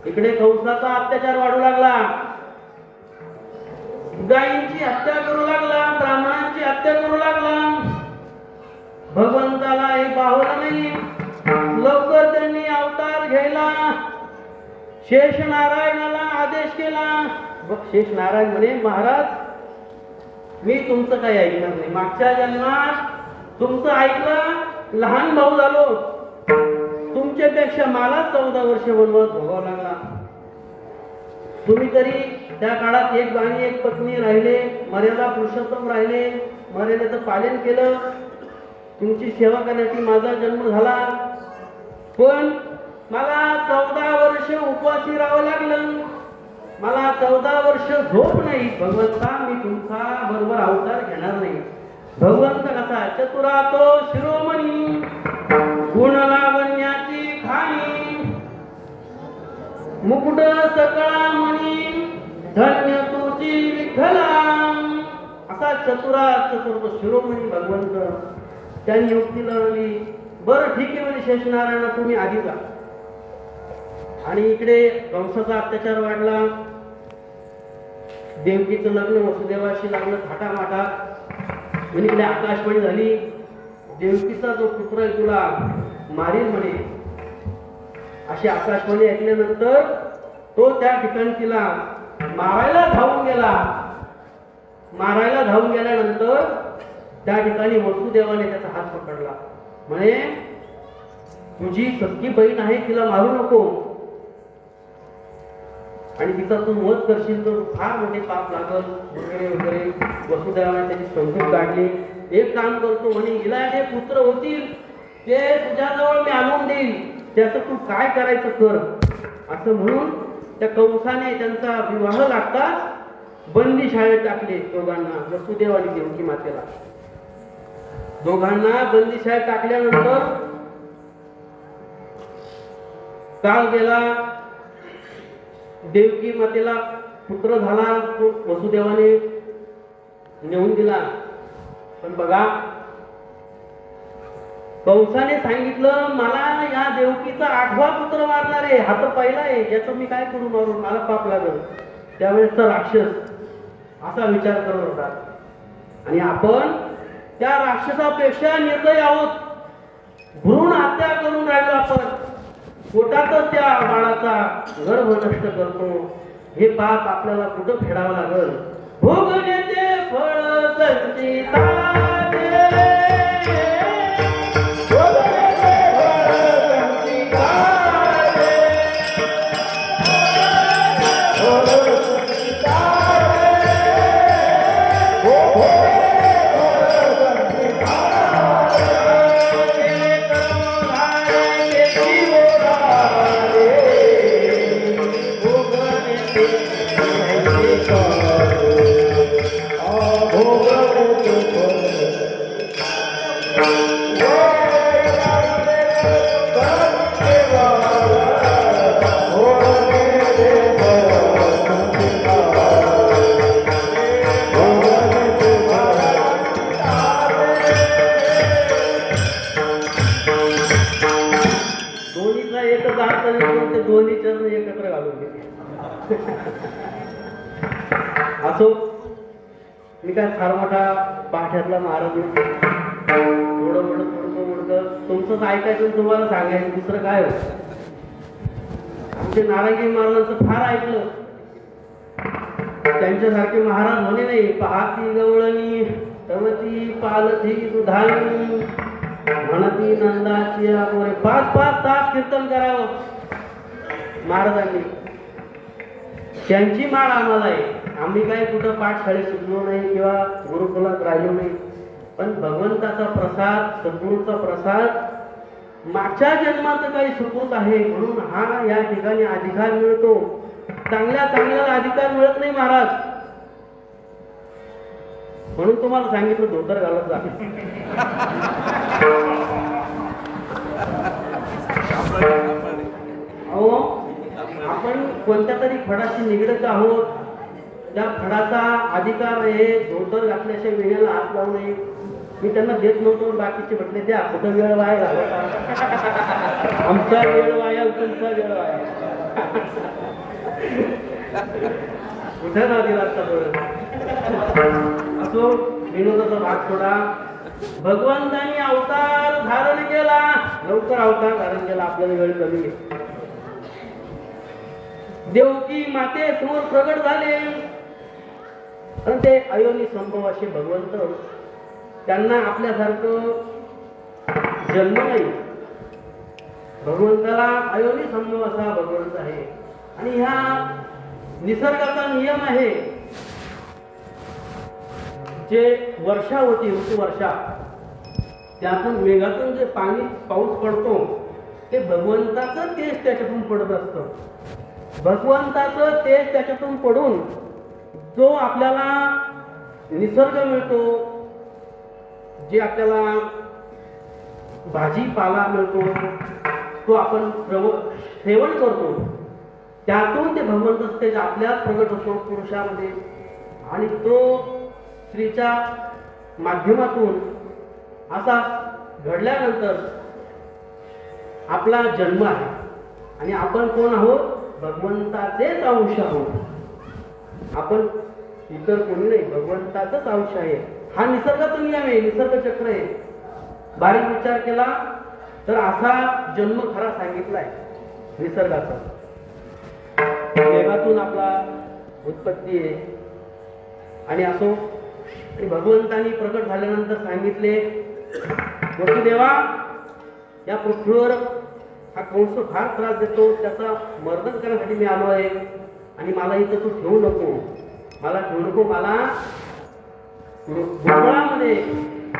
इकडे कंसाचा अत्याचार वाढू लागला, गायींची हत्या करू लागला, ब्राह्मणांची हत्या करू लागला. भगवंताला हे पाहवलं नाही. लवकर त्यांनी अवतार घ्यायला शेष नारायणाला आदेश केला. शेष नारायण म्हणे, महाराज मी तुमचं काही ऐकणार नाही. मागच्या जन्मात तुमचं ऐकलं, लहान भाऊ झालो, तुमच्यापेक्षा मला 14 वर्ष वनवास भोगावा लागला. तुम्ही तरी त्या काळात एक बाणी एक पत्नी राहिले, मर्यादा पुरुषोत्तम राहिले, मर्यादेचं पालन केलं, तुमची सेवा करण्याची माझा जन्म झाला. पण मला 14 वर्ष उपवासी राहावं लागलं, मला 14 वर्ष झोप नाही. भगवंता मी तुमचा बरोबर अवतार घेणार नाही. भगवंत कसा चतुरा तो शिरोमणी, गुण लावण्याची खाणी, मुकुट सकळा मणी, धन्य तुझी विठ्ठला. असा चतुर शिरोमणी भगवंत. त्यांनी युक्ती लढवली. बरं ठीक आहे म्हणजे शेषनारायण तुम्ही आधी जा. आणि इकडे कंसाचा अत्याचार वाढला. देवकीचं लग्न वसुदेवाशी लागलं थाटामाटात. म्हणजे इकडे आकाशवाणी झाली, देवकीचा जो पुत्र आहे तुला मारील म्हणे. अशी आकाशवाणी ऐकल्यानंतर तो त्या ठिकाणी तिला मारायला धावून गेला. मारायला धावून गेल्यानंतर त्या ठिकाणी वसुदेवाने त्याचा हात पकडला. म्हणे तुझी सख्खी बहीण आहे, तिला मारू नको आणि तिचा तू वध करशील तर फार मोठे पाप लागल वगैरे वगैरे. वसुदेवाने त्याची समजूत काढली. एक काम करतो म्हणे, हिला जे पुत्र होतील ते तुझ्याजवळ मी आणून देईल, त्याचं तू काय करायचं कर. असं म्हणून त्या कंसाने त्यांचा विवाह लागताच बंदी शाळेत टाकले दोघांना, वसुदेव आणि देवकी मातेला. दोघांना बंदी शाळेत टाकल्यानंतर काल गेला. देवकी मातेला पुत्र झाला, तो वसुदेवाने नेऊन दिला. पण बघा कंसाने सांगितलं मला या देवकीचा 8वा पुत्र मारणार आहे, हा तर पहिला आहे, याचं मी काय करू मारून, मला पाप लागल. त्यावेळेस तर राक्षस असा विचार करत होता. आणि आपण त्या राक्षसापेक्षा निर्दय आहोत. भ्रूण हत्या करून राहिलो आपण, पोटातच त्या बाळाचा गर्भ नष्ट करतो. हे पाप आपल्याला कुठं फेडावं लागल. भोगण्याचे फळ संचिताचे, भोगण्याचे फळ संचिताचे. एकच अर्थ निघून ते दोन्ही चरण एकत्र घालून घेतले. असो, मी काय फार मोठा पाठ्यातला महाराज नाही. थोडं मोडकं तुमचंच ऐकायचं, तुम्हाला सांगायचं, दुसरं काय हो. आमचे नारायणी महाराजांचं फार ऐकलं. त्यांच्यासारखे महाराज होणे नाही. पाहती गवळणी तवती पालथी दुधाळी म्हणती नंदाची आपोरे. 5-5 तास कीर्तन करावं महाराजांनी. त्यांची माळ आम्हाला आहे. आम्ही काही कुठं पाठशाळेत शिकलो नाही किंवा गुरुकुलात राहिलो नाही. पण भगवंताचा प्रसाद, सद्गुरूचा प्रसाद मागच्या जन्माचं काही सुकृत आहे म्हणून हा या ठिकाणी अधिकार मिळतो. चांगल्याला अधिकार मिळत नाही महाराज. म्हणून तुम्हाला सांगितलं धोतर घालत जा. अहो, आपण कोणत्या तरी फडाशी निगडत आहोत. त्या फडाचा अधिकार आहे धोतर घातल्याशिवाय वेळेला हात लावू नये. मी त्यांना देत नव्हतो. बाकीचे म्हटले द्या, कुठं वेळ वाया घालवता. आमचा वेळ वाया, तुमचा वेळ वाया. कुठे ना दिला असो, विनोदाचा भाग थोडा. भगवंतानी अवतार धारण केला, लवकर अवतार धारण केला. आपल्याला वेळ कमी आहे. देवकी माते समोर प्रगट झाले आणि ते अयोनी संभव असे भगवंत. त्यांना आपल्यासारखं जन्म नाही. भगवंताला अयोनी संभव असा भगवंत आहे. आणि ह्या निसर्गाचा नियम आहे. जे वर्षा होती, ऋतुवर्षा, त्यातून मेघातून जे पाऊस पडतो ते भगवंताचं तेज त्याच्यातून पडत असतं. भगवंताचं तेज त्याच्यातून पडून जो आपल्याला निसर्ग मिळतो, जे आपल्याला भाजीपाला मिळतो, तो आपण सेवन करतो, त्यातून ते भगवंत तेज आपल्यात प्रगट होतो पुरुषामध्ये. आणि तो स्त्रीच्या माध्यमातून असा घडल्यानंतर आपला जन्म आहे. आणि आपण कोण आहोत? भगवंताचेच अंश आहोत. आपण इतर कोणी नाही, भगवंताचंच अंश आहे. हा निसर्गाचा नियम आहे, निसर्ग चक्र आहे. बारीक विचार केला तर असा जन्म खरा सांगितलाय निसर्गाचा. मेघातून आपला उत्पत्ती आहे. आणि असो, भगवंतानी प्रकट झाल्यानंतर सांगितले, वसुदेवा, या पृथ्वीवर हा कंस फार त्रास देतो, त्याचा मर्दन करण्यासाठी मी आलो आहे. आणि मला इथं तू ठेवू नको, मला गोकुळामध्ये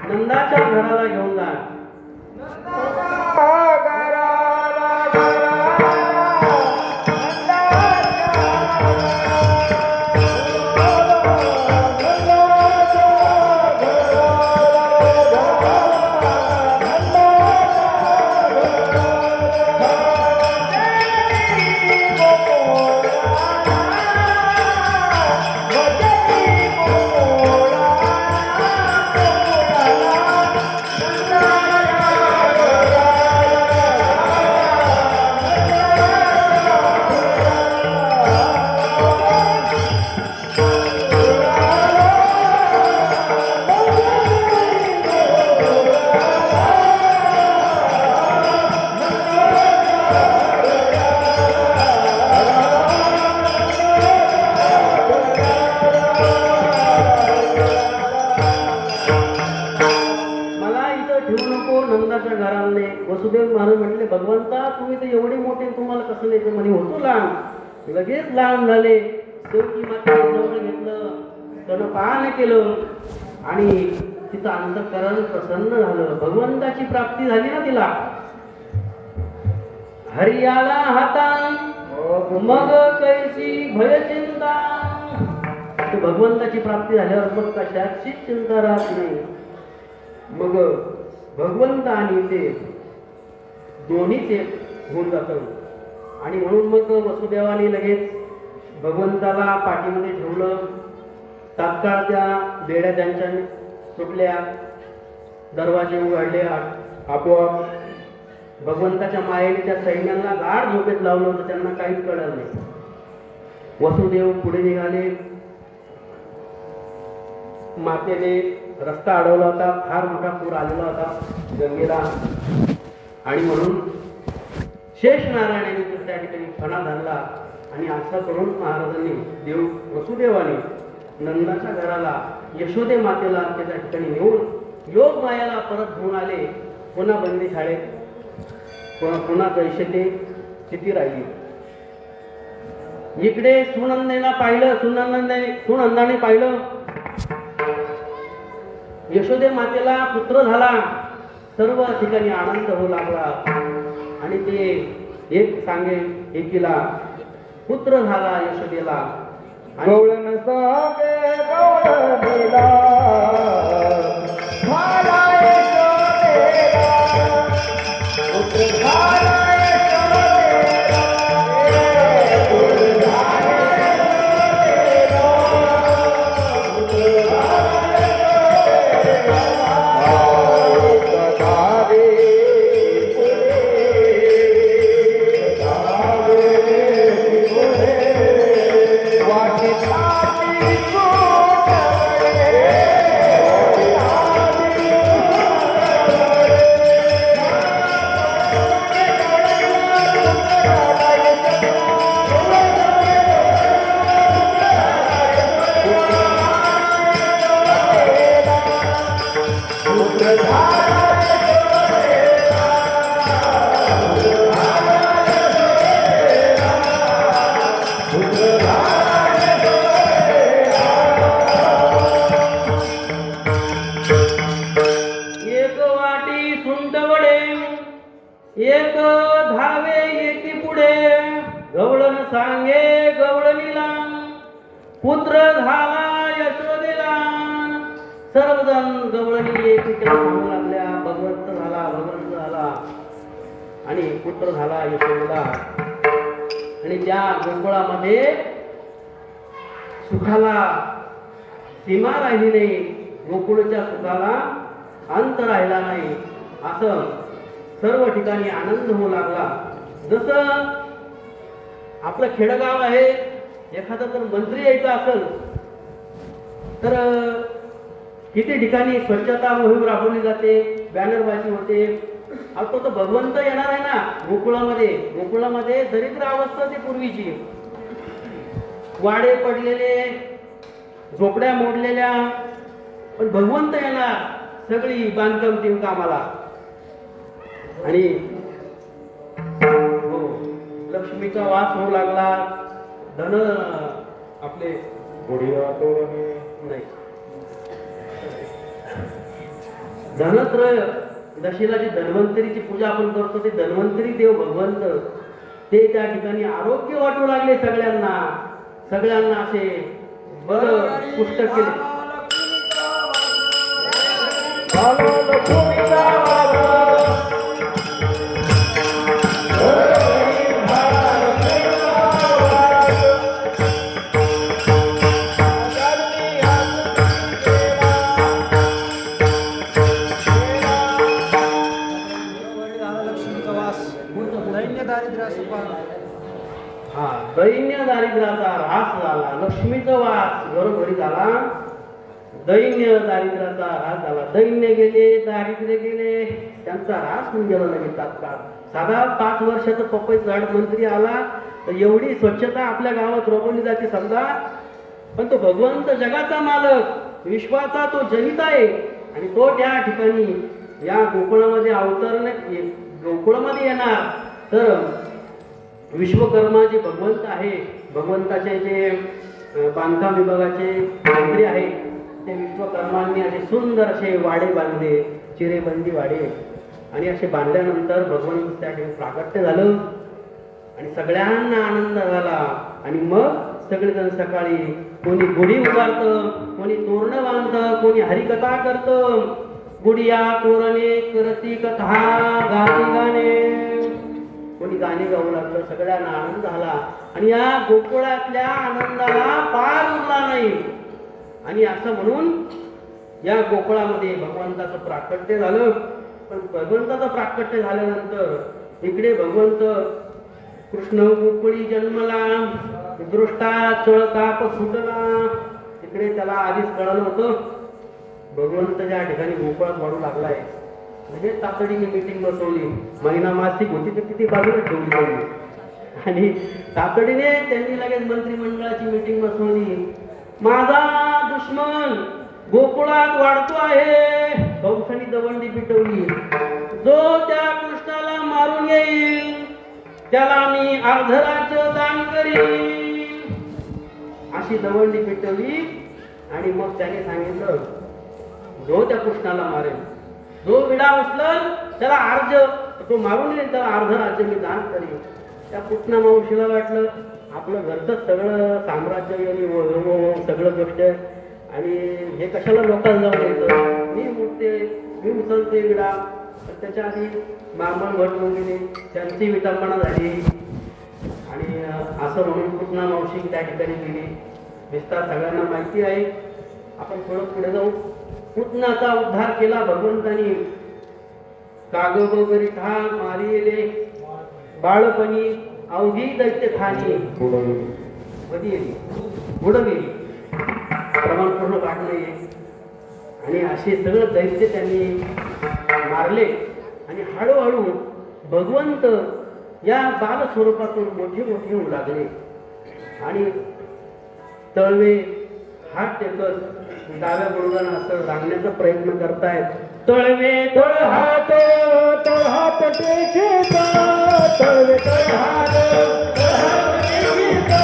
नंदाच्या घराला घेऊन जा. वसुदेव महाराज म्हटले, भगवंता तुम्ही तर एवढे मोठे, तुम्हाला कसं नाही म्हणे, होतो लहान. लगेच लहान झाले. देवकी मातेला जवळ घेतलं, स्तनपान केलं आणि तिचं अंतःकरण प्रसन्न झालं. भगवंताची प्राप्ती झाली ना तिला. हरियाला हाता मग कैसी भय चिंता. भगवंताची प्राप्ती झाल्यावर मग कशाची चिंता राहत नाही. मग भगवंत आणि ते दोन्हीच एक होऊन जातं. आणि म्हणून मग वसुदेवाने लगेच भगवंताला पाठीमध्ये ठेवलं. तात्काळ त्या बेड्या त्यांच्या सुटल्या, दरवाजे उघडले आपोआप. भगवंताच्या मायेने त्या सैन्यांना गाढ झोपेत लावलं होतं, त्यांना काहीच कळलं नाही. वसुदेव पुढे निघाले. मातेने रस्ता अडवला होता, फार मोठा पूर आलेला होता गंगेला, आणि म्हणून शेष नारायणाने त्या ठिकाणी फणा धरला. आणि असं करून महाराजांनी वसुदेवाने नंदाच्या घराला यशोदे मातेला त्या ठिकाणी नेऊन योग मायाला परत घेऊन आले. पुन्हा बंदी शाळेत, पुन्हा कैसे ते स्थिती राहिली. इकडे सुनंदेला पाहिलं, सुनंदाने पाहिलं यशोदे मातेला पुत्र झाला. सर्व ठिकाणी आनंद होऊ लागला. आणि ते एक सांगे एकीला पुत्र झाला यशोदेला. गवळण सांगे गवळणीला झाला यशोदेला, पुत्र झाला यशोदेला, पुत्र झाला यशोदेला, पुत्र झाला यशोदेला. धावे एक धावे एकी पुढे, गवळण सांगे गवळणीला, पुत्र झाला यशोदेला. सर्वजण गवळणी एकीकडे सांगू लागल्या, भगवंत झाला, भगवंत झाला, आणि पुत्र झाला यशोदेला. आणि त्या गोकुळामध्ये सुखाला सीमा राहिली नाही, गोकुळच्या सुखाला अंत राहिला नाही. असं सर्व ठिकाणी आनंद होऊ लागला. जसं आपलं खेडगाव आहे, एखादा जर मंत्री यायचा असेल तर किती ठिकाणी स्वच्छता मोहीम राबवली जाते, बॅनरबाजी होते. आता तो भगवंत येणार आहे ना गोकुळामध्ये. गोकुळामध्ये दरिद्र अवस्था ती पूर्वीची, वाडे पडलेले, झोपड्या मोडलेल्या, पण भगवंत येणार, सगळी बांधकाम टीम कामाला. आणि हो, लक्ष्मीचा वास होऊ लागला. धन आपले नाही, धनत्रय दशीला जी धन्वंतरीची पूजा आपण करतो, ते धन्वंतरी देव भगवंत ते त्या ठिकाणी आरोग्य वाटू लागले सगळ्यांना. सगळ्यांना असे बरं पुष्ट केले. हा, दैन्य दारिद्र्याचा ऱ्हास झाला, लक्ष्मीचा वास घरोघरी झाला. दैन्य दारिद्र्याचा ऱ्हास झाला. दैन्य गेले, दारिद्र्य गेले, त्यांचा ऱ्हास होऊन गेला लगेच तात्काळ. साधा 5 वर्षाचा पपई झाड मंत्री आला तर एवढी स्वच्छता आपल्या गावात राबवली जाते समजा. पण तो भगवंत जगाचा मालक, विश्वाचा तो जनिता आहे, आणि तो त्या ठिकाणी या गोकुळामध्ये अवतरणे, गोकुळामध्ये येणार. तर विश्वकर्मा जे भगवंत आहे, भगवंताचे जे बांधकाम विभागाचे मंत्री आहेत, ते विश्वकर्मांनी असे सुंदर असे वाडे बांधले, चिरेबंदी वाडे. आणि असे बांधल्यानंतर भगवंत त्या ठिकाणी प्राकट्य झालं आणि सगळ्यांना आनंद झाला. आणि मग सगळेजण सकाळी कोणी गुढी उभारतं, कोणी तोरणं बांधतं, कोणी हरिकथा करतं. गुढिया तोरणे करती कथा गाती गाणे, कोणी गाणे गाऊ लागलं. सगळ्यांना आनंद झाला. आणि या गोकुळातल्या आनंदाला पार उरला नाही. आणि असं म्हणून या गोकुळामध्ये भगवंताचं प्राकट्य झालं. पण भगवंताचं प्राकट्य झाल्यानंतर इकडे भगवंत कृष्ण गोकुळी जन्मला, दृष्टा चळकाप सुटला. तिकडे त्याला आधीच कळलं होतं भगवंत ज्या ठिकाणी गोकुळात वाढू लागलाय, म्हणजे तातडीने मीटिंग बसवली. महिना मासिक होती तर किती बाजूला ठेवली त्यांनी, आणि तातडीने त्यांनी लगेच मंत्रिमंडळाची मीटिंग बसवली. माझा दुश्मन गोकुळात वाढतो आहे. कंसाने दवंडी पिटवली. जो त्या कृष्णाला मारून येईल त्याला मी अर्ध राज्य दान करीन, अशी दवंडी पिटवली. आणि मग त्याने सांगितलं जो त्या कृष्णाला मारेल, जो विडा उचलल त्याला अर्ध, तो मारून येईल त्याला अर्ध राज्य मी दान करीन. त्या कृष्णा मावशीला वाटलं आपलं घरचं सगळं साम्राज्य आणि सगळं गोष्ट आणि हे कशाला लोकांना जाऊन यायचं, मी उठते मी उचलते विडा. त्याच्या आधी मामन भट वगैरे त्यांची विटंबना झाली. आणि असं म्हणून कृष्णा मावशी त्या ठिकाणी गेली. विस्तार सगळ्यांना माहिती आहे. आपण थोडं पुढे जाऊ. पुतनाचा उद्धार केला भगवंतानी. कागद वगैरे ठा मारिले बाळपणी अवघी दैत्य ठाणी बुडवली. प्रमाण पूर्ण काढले आणि असे सगळं दैत्य त्यांनी मारले. आणि हळूहळू भगवंत या बाल स्वरूपातून मोठे मोठे होऊ लागले. आणि तळवे हात टेकत डाव्या गुडघ्यानं असं रांगण्याचा प्रयत्न करतायत. तळवे तळहात तळहात टेकीता, तळवे तळहात तळहात टेकीता,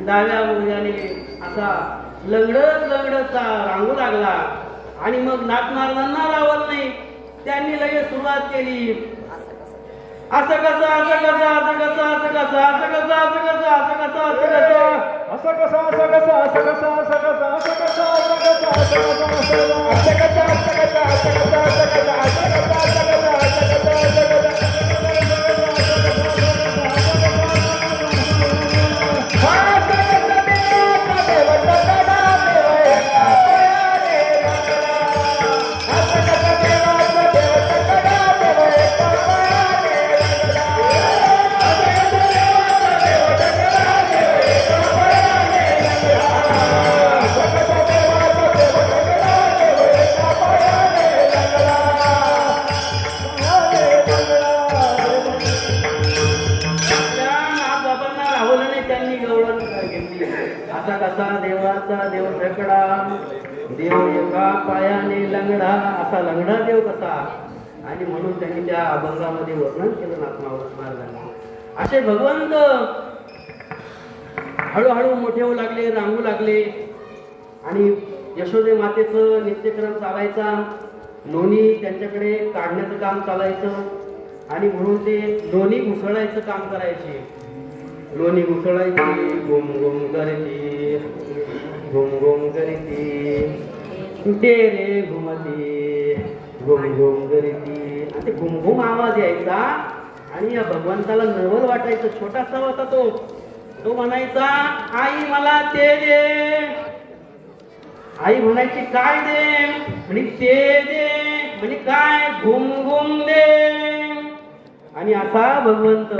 डाव्या मुलग्याने असा लंगडत रांगू लागला. आणि मग नाक मारताना रावल नाही, त्यांनी लगेच सुरुवात केली. असं कसं असं कसं असं कसं असं कसं असं कसं असं कसं असं कसं असं कसं असं कसं असं कसं असं कसं असं कसं असं कसं असं कसं असं कसं देवाचा देव ढकडा, देव एका पायाने लंगडा, असा लंगडा देव कसा. आणि म्हणून त्यांनी त्या अभंगामध्ये वर्णन केलं महाराजांनी. असे भगवंत हळूहळू मोठे होऊ लागले, रांगू लागले. आणि यशोदे मातेचं नित्यक्रम चालायचा. लोणी त्यांच्याकडे काढण्याचं काम चालायचं. आणि म्हणून ते लोणी घुसळायचं काम करायचे. लोणी घुसळायची, घुम घुम करती, घुम घुम करती, डेरे घुमती, घुम घुम करती. आणि ते घुम घुम आवाज यायचा. आणि या भगवंताला नवल वाटायचं, छोटासा होता तो म्हणायचा आई मला ते दे. आई म्हणायची काय दे? म्हणे ते दे. म्हणे काय? घुम घुम दे. आणि असा भगवंत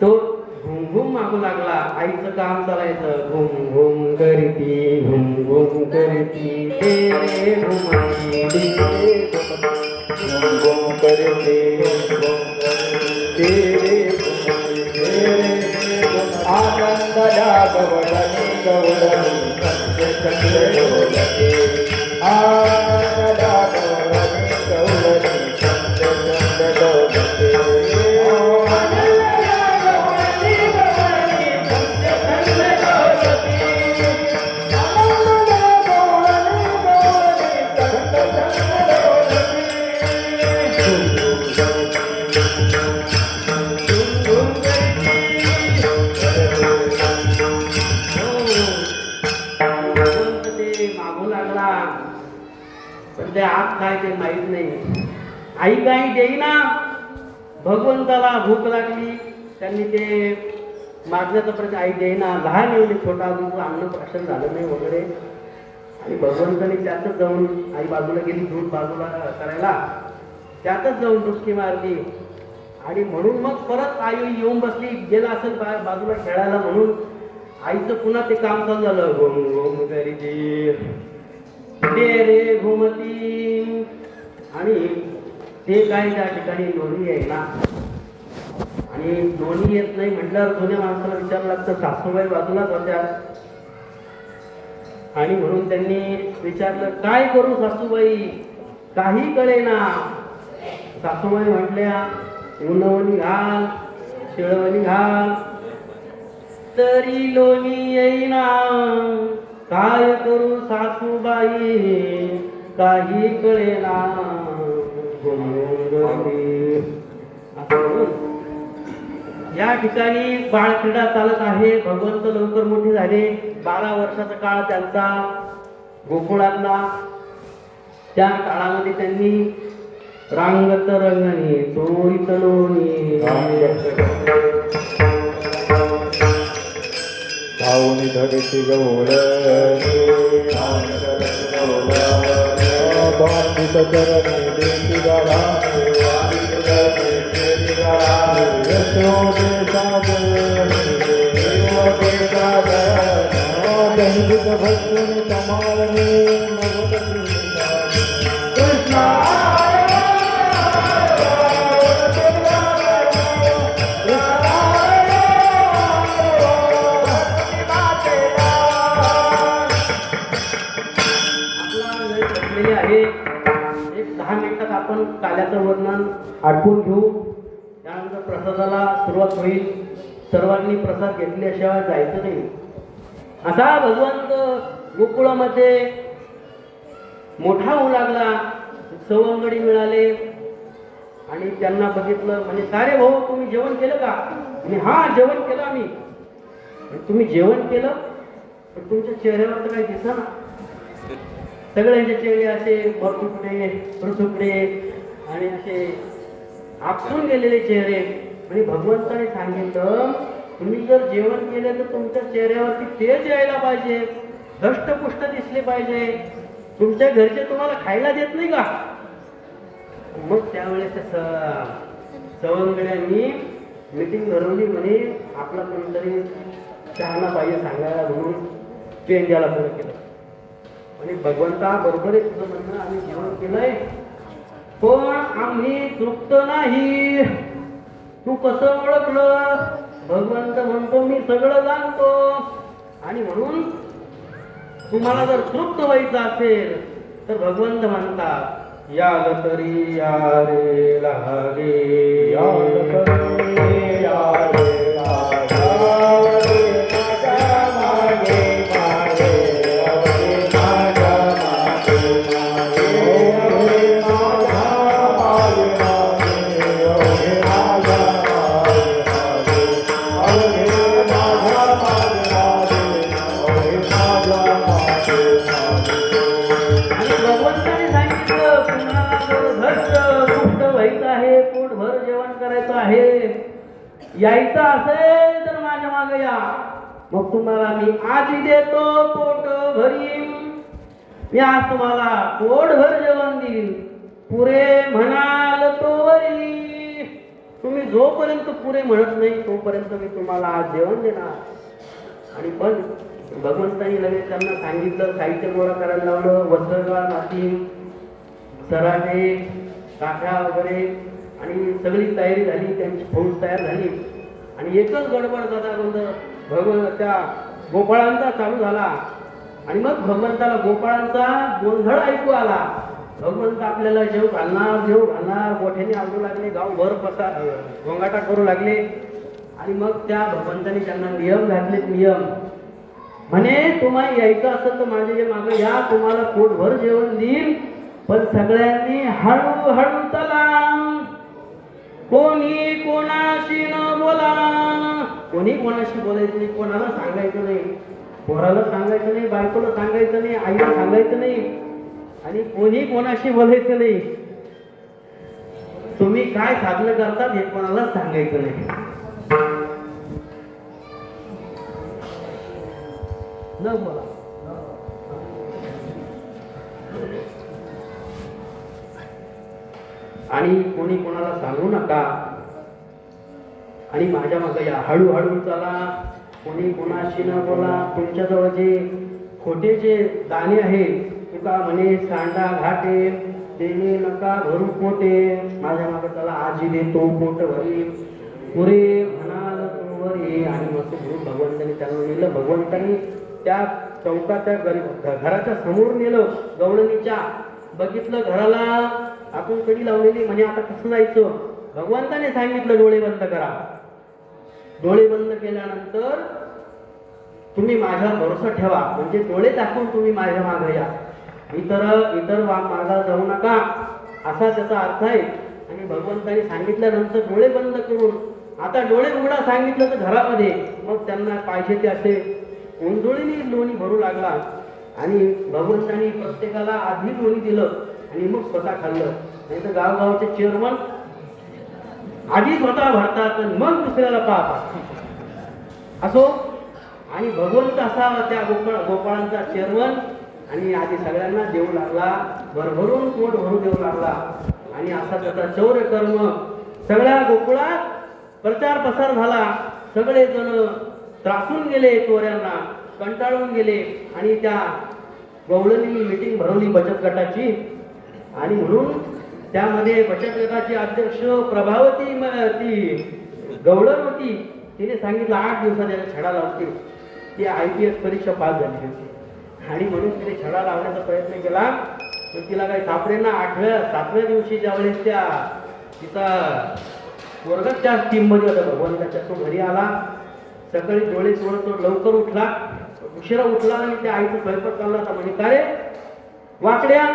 तो घुम घुम मागू लागला. आईचं काम चालायचं, घुम घुम करती घुम घुम करती तेरे घुमती घुम घुम करते तेरे आनंद गवळणी गवळणी चंद्र डोलते. आनंद गवळणी गवळणी चंद्र डोलते. मागू लागला पण ते आत काय ते माहित नाही. आई काही देईना. भगवंताला भूक लागली, त्यांनी ते मागण्याचा प्रश्न आई देईना. लहान एवढी छोटा अजून अन्न प्राशन झालं नाही वगैरे. आणि भगवंताने त्यातच जाऊन, आई बाजूला गेली दूध बाजूला करायला, त्यातच जाऊन डुबकी मारली. आणि म्हणून मग परत आई येऊन बसली. गेला असेल बाजूला खेळायला म्हणून आईचं पुन्हा ते काम चालू झालं. घुम घुम करती तेरे घुमती. आणि ते काय त्या ठिकाणी दोन्ही आहे ना. आणि दोन्ही येत नाही म्हटल्यावर जुन्या माणसाला विचारलं लागतं. सासूबाई बाजूलाच होत्या आणि म्हणून त्यांनी विचारलं काय करू सासूबाई, काही कळेना. सासूबाई म्हटल्या उन्हवणी घाल, शिळवणी घाल, तरी लोणी येईना. काय करू सासूबाई, काही कळेना. या ठिकाणी बाळक्रीडा चालत आहे. भगवंत लवकर मोठे झाले. 12 वर्षाचा काळ त्यांचा गोकुळातला. त्या काळामध्ये त्यांनी रांगत रंगणी चोरीत लोणी धावणी धडकी गवळणी बांधित चरणी देती गाडा यशोदे दंडित भक्तुनि कमालनी कृष्णा. आहे. एक 10 मिनिटात आपण काल्याचं वर्णन आटपून घेऊ. त्यानंतर प्रसादाला सुरुवात होईल. सर्वांनी प्रसाद घेतल्याशिवाय जायचं नाही. असा भगवंत गोकुळामध्ये मोठा होऊ लागला. सवंगडी मिळाले आणि त्यांना बघितलं. म्हणजे सारे भाऊ तुम्ही जेवण केलं का? म्हणजे हा जेवण केलं आम्ही. तुम्ही जेवण केलं पण तुमच्या चेहऱ्यावर तर काही दिसत ना. सगळ्यांचे चेहरे असे मरतुकडे पृथुकडे आणि असे आपसून गेलेले चेहरे. म्हणजे भगवंताने सांगितलं तुम्ही जर जेवण केलं तर तुमच्या चेहऱ्यावरती तेज यायला पाहिजे, धष्टपुष्ट दिसले पाहिजे. तुमच्या घरचे तुम्हाला खायला देत नाही का? मग त्यावेळेस सवंगड्यांनी मीटिंग भरवली. म्हणे आपला कोणतरी शहाणा पाहिजे सांगायला म्हणून पेन द्यायला सुरू केलं. आणि भगवंता बरोबर आहे तुझं म्हणणं, आम्ही जेवण केलंय पण आम्ही तृप्त नाही. तू कसं ओळखलं? भगवंत म्हणतो मी सगळं जाणतो. आणि म्हणून तुम्हाला जर तृप्त व्हायचं असेल तर भगवंत म्हणतात याग तरी या रे लागे, याग तरी या रे लागे. भगवंताने सांगितलं तुम्हाला जर घट्ट मुक्त व्हायचं आहे, यायचं असेल तर माझ्या मागे या, मग तुम्हाला मी आजी देतो पोट भरीन. मी आज तुम्हाला पोटभर जेवण देईन, पुरे म्हणाल तोवरी. तुम्ही जोपर्यंत पुरे म्हणत नाही तोपर्यंत मी तुम्हाला आज जेवण देणार. आणि पण भगवंतानी लगेच त्यांना सांगितलं, साहित्य गोळा करायला लावलं, वस्त्रगाळ माती सराटे काठ्या वगैरे, आणि सगळी तयारी झाली, त्यांची फौज तयार झाली. आणि एकच गडबड गदागोंध त्या गोपाळांचा चालू झाला. आणि मग भगवंताला गोपाळांचा गोंधळ ऐकू आला. भगवंत आपल्याला जेव घालणार मोठ्याने आवडू लागले, गावभर गोंगाटा करू लागले. आणि मग त्या भगवंताने त्यांना नियम घातले. नियम म्हणे, तुम्हाला यायचं असेल तर माझ्या जे मागे या, तुम्हाला पोटभर जेवण देईल, पण सगळ्यांनी हळूहळू चला, कोणी कोणाशी न बोला. कोणी कोणाशी बोलायचं नाही, कोणाला सांगायचं नाही, पोराला सांगायचं नाही, बायकोला सांगायचं नाही, आईला सांगायचं नाही, आणि कोणी कोणाशी बोलायचं नाही. तुम्ही काय साधनं करतात हे कोणाला सांगायचं नाही. न बोला. आणि कोणी कोणाला सांगू नका. आणि माझ्या मागे या, हळूहळू चला, कोणी कोणाशी न बोला. तुमच्याजवळ जे खोटे जे दाणे आहेत, तुका म्हणे सांडा घाटे, देणे नका भरू पोटे. माझ्या मागे चला, आजी देतो पोट भरी, पुरे म्हणाल तोवरी. आणि मस्त गुरु भगवंतांनी त्यांना नेलं. भगवंतांनी त्या चौकाच्या घराच्या समोर नेलं, गवळणीच्या. बघितलं घराला आपण कडी लावलेली, म्हणे आता कसं जायचं. भगवंताने सांगितलं डोळे बंद करा. डोळे बंद केल्यानंतर तुम्ही माझ्यावर भरोसा ठेवा, म्हणजे डोळे दाखवून तुम्ही माझ्या मागे या, इतर मार्गाला जाऊ नका, असा त्याचा अर्थ आहे. आणि भगवंताने सांगितल्यानंतर डोळे बंद करून, आता डोळे उघडा सांगितलं तर घरामध्ये, मग त्यांना पाहिजे ते असे गोंधळीने लोणी भरू लागला. आणि भगवंतानी प्रत्येकाला आधी लोणी दिलं आणि मग स्वतः खाल्लं. नाही तर गावगावचे चेअरमन आधी स्वतः भरतात आणि मग दुसऱ्याला पाहतात असो. आणि भगवंत असा त्या गोपाळांचा चेअरमन, आणि आधी सगळ्यांना देऊ लागला, भरभरून पोट भरू देऊ लागला. आणि असा त्याचा चौर्य कर्म सगळ्या गोकुळात प्रचार प्रसार झाला. सगळे जण त्रासून गेले, चोऱ्यांना कंटाळून गेले. आणि त्या गवळणी मीटिंग भरवली बचत गटाची. आणि म्हणून त्यामध्ये बचत गटाची अध्यक्ष प्रभावती ती गवळण होती. तिने सांगितलं 8 दिवसात त्याला छडा लावते. ती IPS परीक्षा पास झाली होती. आणि म्हणून तिने छडा लावण्याचा प्रयत्न केला, पण तिला काही सापडेना. 7व्या दिवशी ज्यावेळेस त्या तिचा वर्गाच्या टीममध्ये होता भगवंताच्या, तो घरी आला. सकाळी डोळे चोळत लवकर उठला, उशिरा उठला. आणि त्या आईचा स्वयंपाक चालला होता. म्हणे, का रे वाकड्या,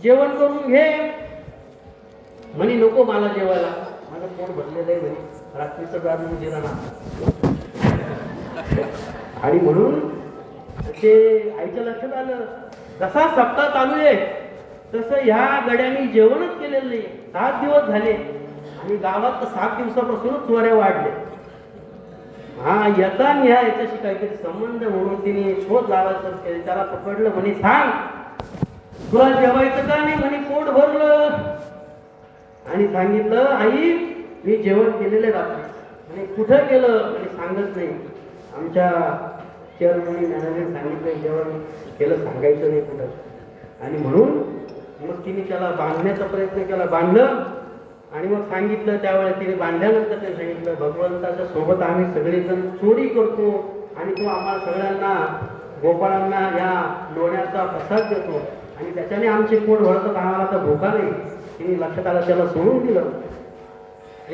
जेवण करून घे. म्हणे, नको मला जेवायला, माझं पोट भरलेलं आहे. म्हणे, रात्रीचं जाणून दिला ना. आणि म्हणून ते आईच्या लक्षात आलं, जसा सप्ताह चालू आहे तसं ह्या गड्यांनी जेवणच केलेलं नाही. 7 दिवस झाले आणि गावात तर 7 दिवसापासूनच चोऱ्या वाढले. याचा आणि याच्याशी काहीतरी संबंध म्हणून तिने शोध लावायचं केलं. त्याला पकडलं. म्हणे, सांग तुला जेवायचं का नाही. म्हणे, पोट भरलं. आणि सांगितलं, आई मी जेवण केलेलं रात्री. म्हणे, कुठं केलं. म्हणे, सांगत नाही. आमच्या चेअरमनी मॅनेजर सांगितलं जेवण केलं, सांगायचं नाही कुठं. आणि म्हणून मग तिने त्याला बांधण्याचा प्रयत्न केला, बांधलं. आणि मग सांगितलं. त्यावेळेस तिने बांधल्यानंतर ते सांगितलं, भगवंताच्या सोबत आम्ही सगळेजण चोरी करतो आणि तो आम्हाला सगळ्यांना गोपाळांना या लोण्याचा प्रसाद देतो आणि त्याच्याने आमचे पोट भरतात, आम्हाला तर भोका नाही. तिने लक्षात आलं, त्याला सोडून दिलं.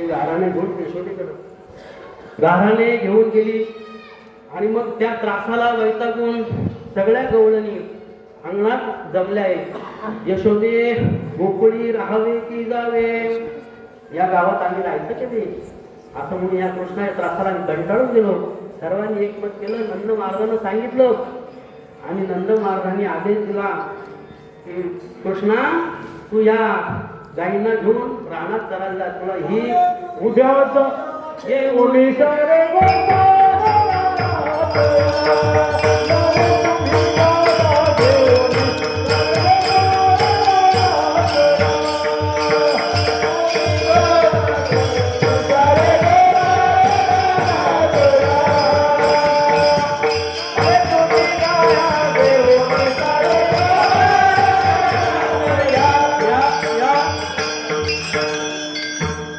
गाराने घेऊन यशोदेकडं गाराने घेऊन गेली. आणि मग त्या त्रासाला वैतागून सगळ्या गवळणी अंगणात जमल्या आहेत. यशोदे गोकुळी राहावे की जावे, या गावात आम्ही राहायचं कधी, असं म्हणून या कृष्णा त्रासाला कंटाळून गेलो. सर्वांनी एकमत केलं. नंद महाराजांना सांगितलं. आणि नंद महाराजांनी आदेश दिला की कृष्णा तू या गायींना घेऊन रानात करायला जा. तुला ही उद्यावर येऊनी सारे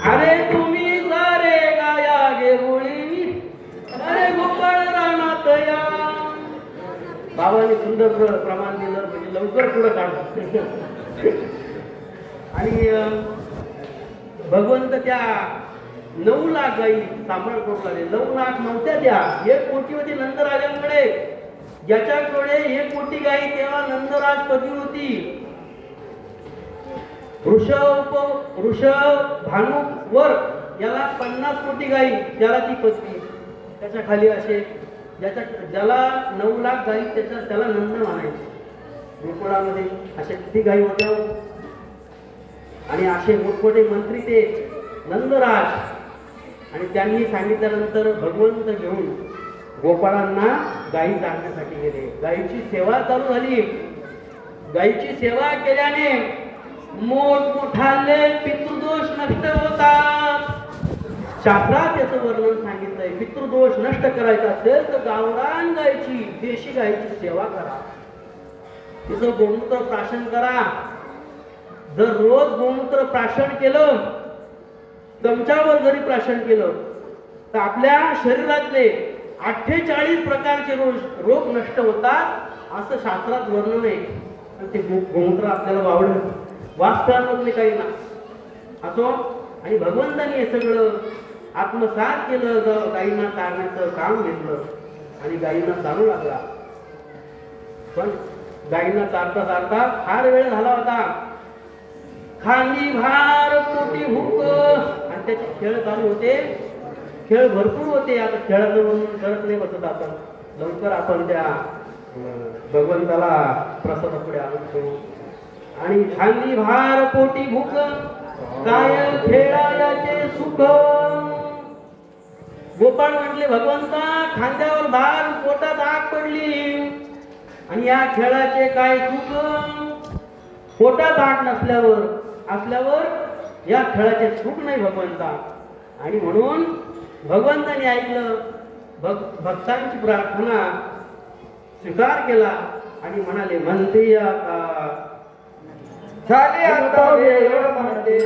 अरे तुम्ही सारे गाया गेरुळी अरे गोपाळ रानात या बाबाने सुंदर प्रमाण दिलं म्हणजे लवकर पुढं काढलं आणि भगवंत त्या 9 लाख गाई सांभाळ करू लागले 9 लाख नव्हत्या त्या 1 कोटी होती नंदराजांकडे ज्याच्याकडे 1 कोटी गाई तेव्हा नंदराजपती होती ऋषभ भानुवर याला 50 कोटी गाई त्याला ती पत्नी त्याच्या खाली असे ज्याला 9 लाख गाई त्याला नंद म्हणायचे गोकुळामध्ये अशा किती गाई होत्या आणि असे मोठमोठे मंत्री ते नंदराज आणि त्यांनी सांगितल्यानंतर भगवंत घेऊन गोपाळांना गाई चालण्यासाठी गेले गाईची सेवा चालू झाली गाईची सेवा केल्याने मोठमोठाले पितृदोष नष्ट होतात शास्त्रात याचं वर्णन सांगितलंय पितृदोष नष्ट करायचा असेल तर गावरान गायची देशी गायची सेवा करा तिचं गोमूत्र प्राशन करा जर रोज गोमूत्र प्राशन केलं चमच्यावर जरी प्राशन केलं तर आपल्या शरीरातले 48 प्रकारचे रोग नष्ट होतात असं शास्त्रात वर्णन आहे ते गोमूत्र आपल्याला वावडलं वास्तवांमधले काही ना असो आणि भगवंताने हे सगळं आत्मसात केलं गायींना चालण्याचं काम घेतलं आणि गायींना चालू लागला पण गायींना चालता चालता फार वेळ झाला होता खांदी भार पोटी हुक आणि त्याचे खेळ चालू होते खेळ भरपूर होते आता खेळाचं वर्णन करत नाही बसत आपण लवकर आपण त्या भगवंताला प्रसादापुढे आणून करू आणि खांदी भार पोटी भूक काय खेळायाचे सुख गोपाळ म्हटले भगवंता खांद्यावर भार पोटात आग पडली आणि या खेळाचे काय सुख पोटात आग असल्यावर या खेळाचे सुख नाही भगवंता आणि म्हणून भगवंताने ऐकलं भक्तांची प्रार्थना स्वीकार केला आणि म्हणाले म्हणते आता झाले आता वेळ म्हणते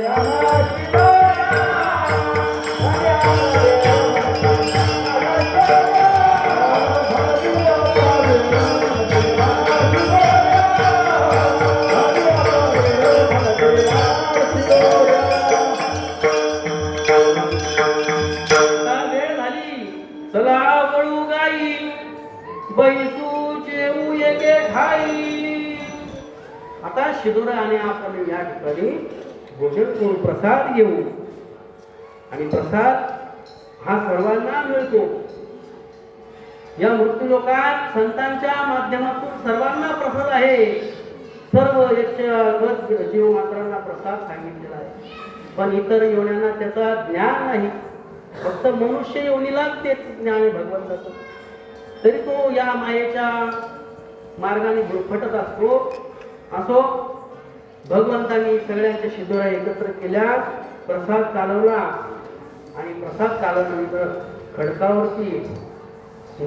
वेळ झाली चला वळू गाई बैसूचे उयगे खाई आता शिदोराने आपण या ठिकाणी भोजन करून प्रसाद घेऊ आणि प्रसाद हा सर्वांना मिळतो या मृत्यूलोकात संतांच्या माध्यमातून सर्वांना प्रसाद आहे सर्व जीव मात्रांना प्रसाद सांगितलेला आहे पण इतर योन्यांना त्याचा ज्ञान नाही फक्त मनुष्य योनीलाच तेच ज्ञान आहे भगवंताचं तरी तो या मायेच्या मार्गाने गुरफटत असो भगवंतांनी सगळ्यांच्या शिदोऱ्या एकत्र केल्या प्रसाद चालवला आणि प्रसाद चालवल्यानंतर खडकावरती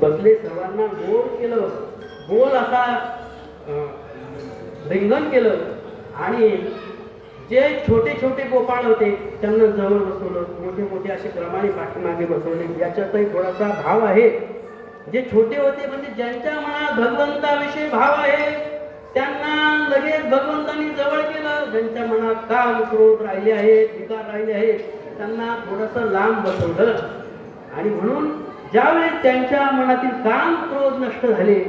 बसले सर्वांना गोल केलं गोल असा रिंगण केलं आणि जे छोटे छोटे गोपाळ होते त्यांना जवळ बसवलं मोठे मोठे असे क्रमाने पाठीमागे बसवले याच्यातही थोडासा भाव आहे जे छोटे होते म्हणजे ज्यांच्या मनात भगवंताविषयी भाव आहे त्यांना लगेच भगवंतांनी जवळ केलं ज्यांच्या मनात काम क्रोध राहिले आहेत विकार राहिले आहेत त्यांना थोडंसं लांब बसवलं आणि म्हणून ज्यावेळेस त्यांच्या मनातील काम क्रोध नष्ट झाले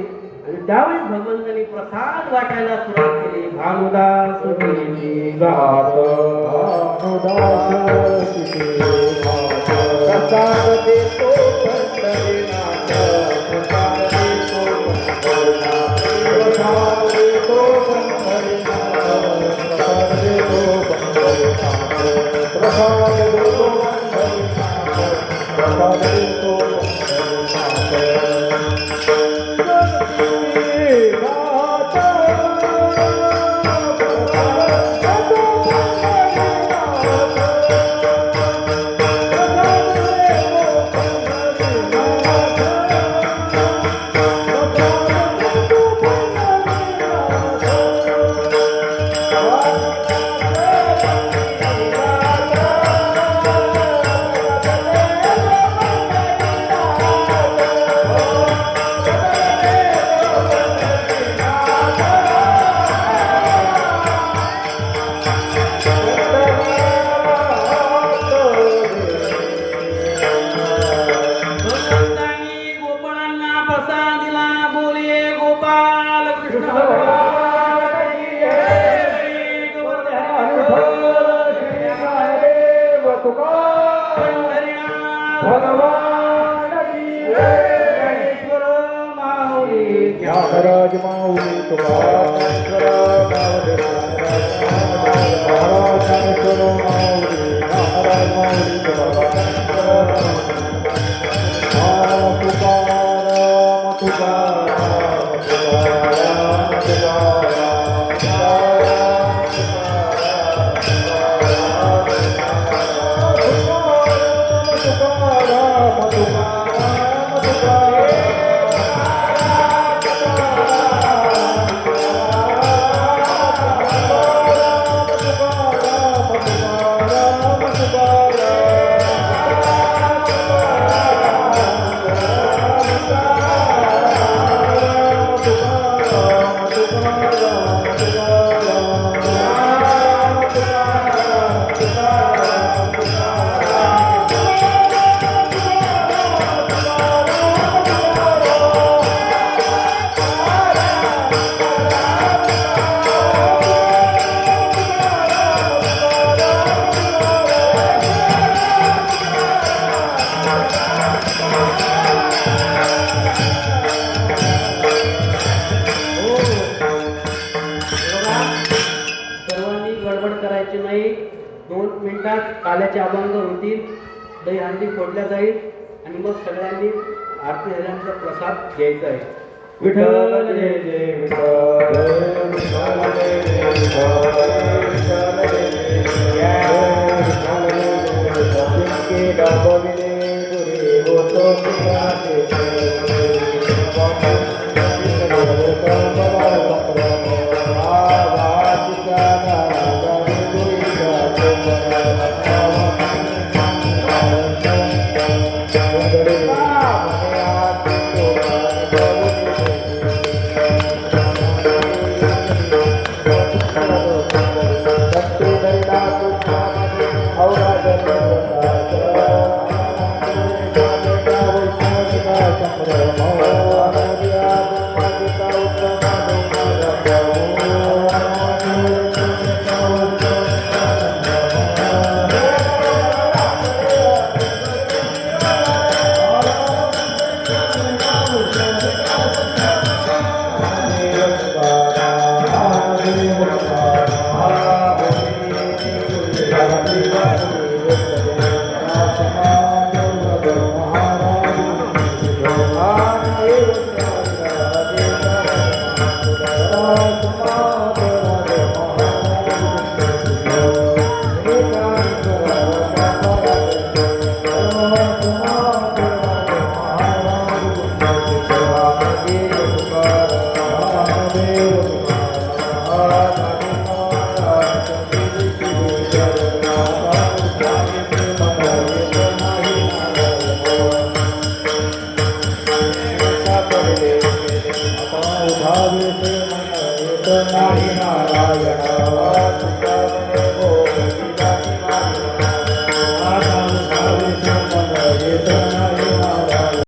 आणि त्यावेळेस भगवंतांनी प्रसाद वाटायला सुरुवात केली भानुदास प्रसाद भगवंतांनी गोपाळांना प्रसाद दिला. बोलिये गोपाल कृष्ण भगवान की जय. श्री गोवर्धन पंढरीनाथ भगवान की जय. ज्ञानेश्वर माऊली ज्ञानराज माऊली तुकाराम ज्ञानेश्वर महाराज ज्ञानेश्वर माऊली ज्ञानराज माऊली तुकाराम तुकाराम तुकाराम तुकाराम सर्वांनी गडबड करायची नाही. 2 मिनिटात काल्याचे अभंग होतील, दही हंडी फोडल्या जाईल आणि मग सगळ्यांनी आरती झाल्यानंतर प्रसाद घ्यायचा आहे. विठ्ठल जय जय विठ्ठल जय विठ्ठल जय जय विठ्ठल जय विठ्ठल जय विठ्ठल जिनके दाबविले गुरे होतो तुझा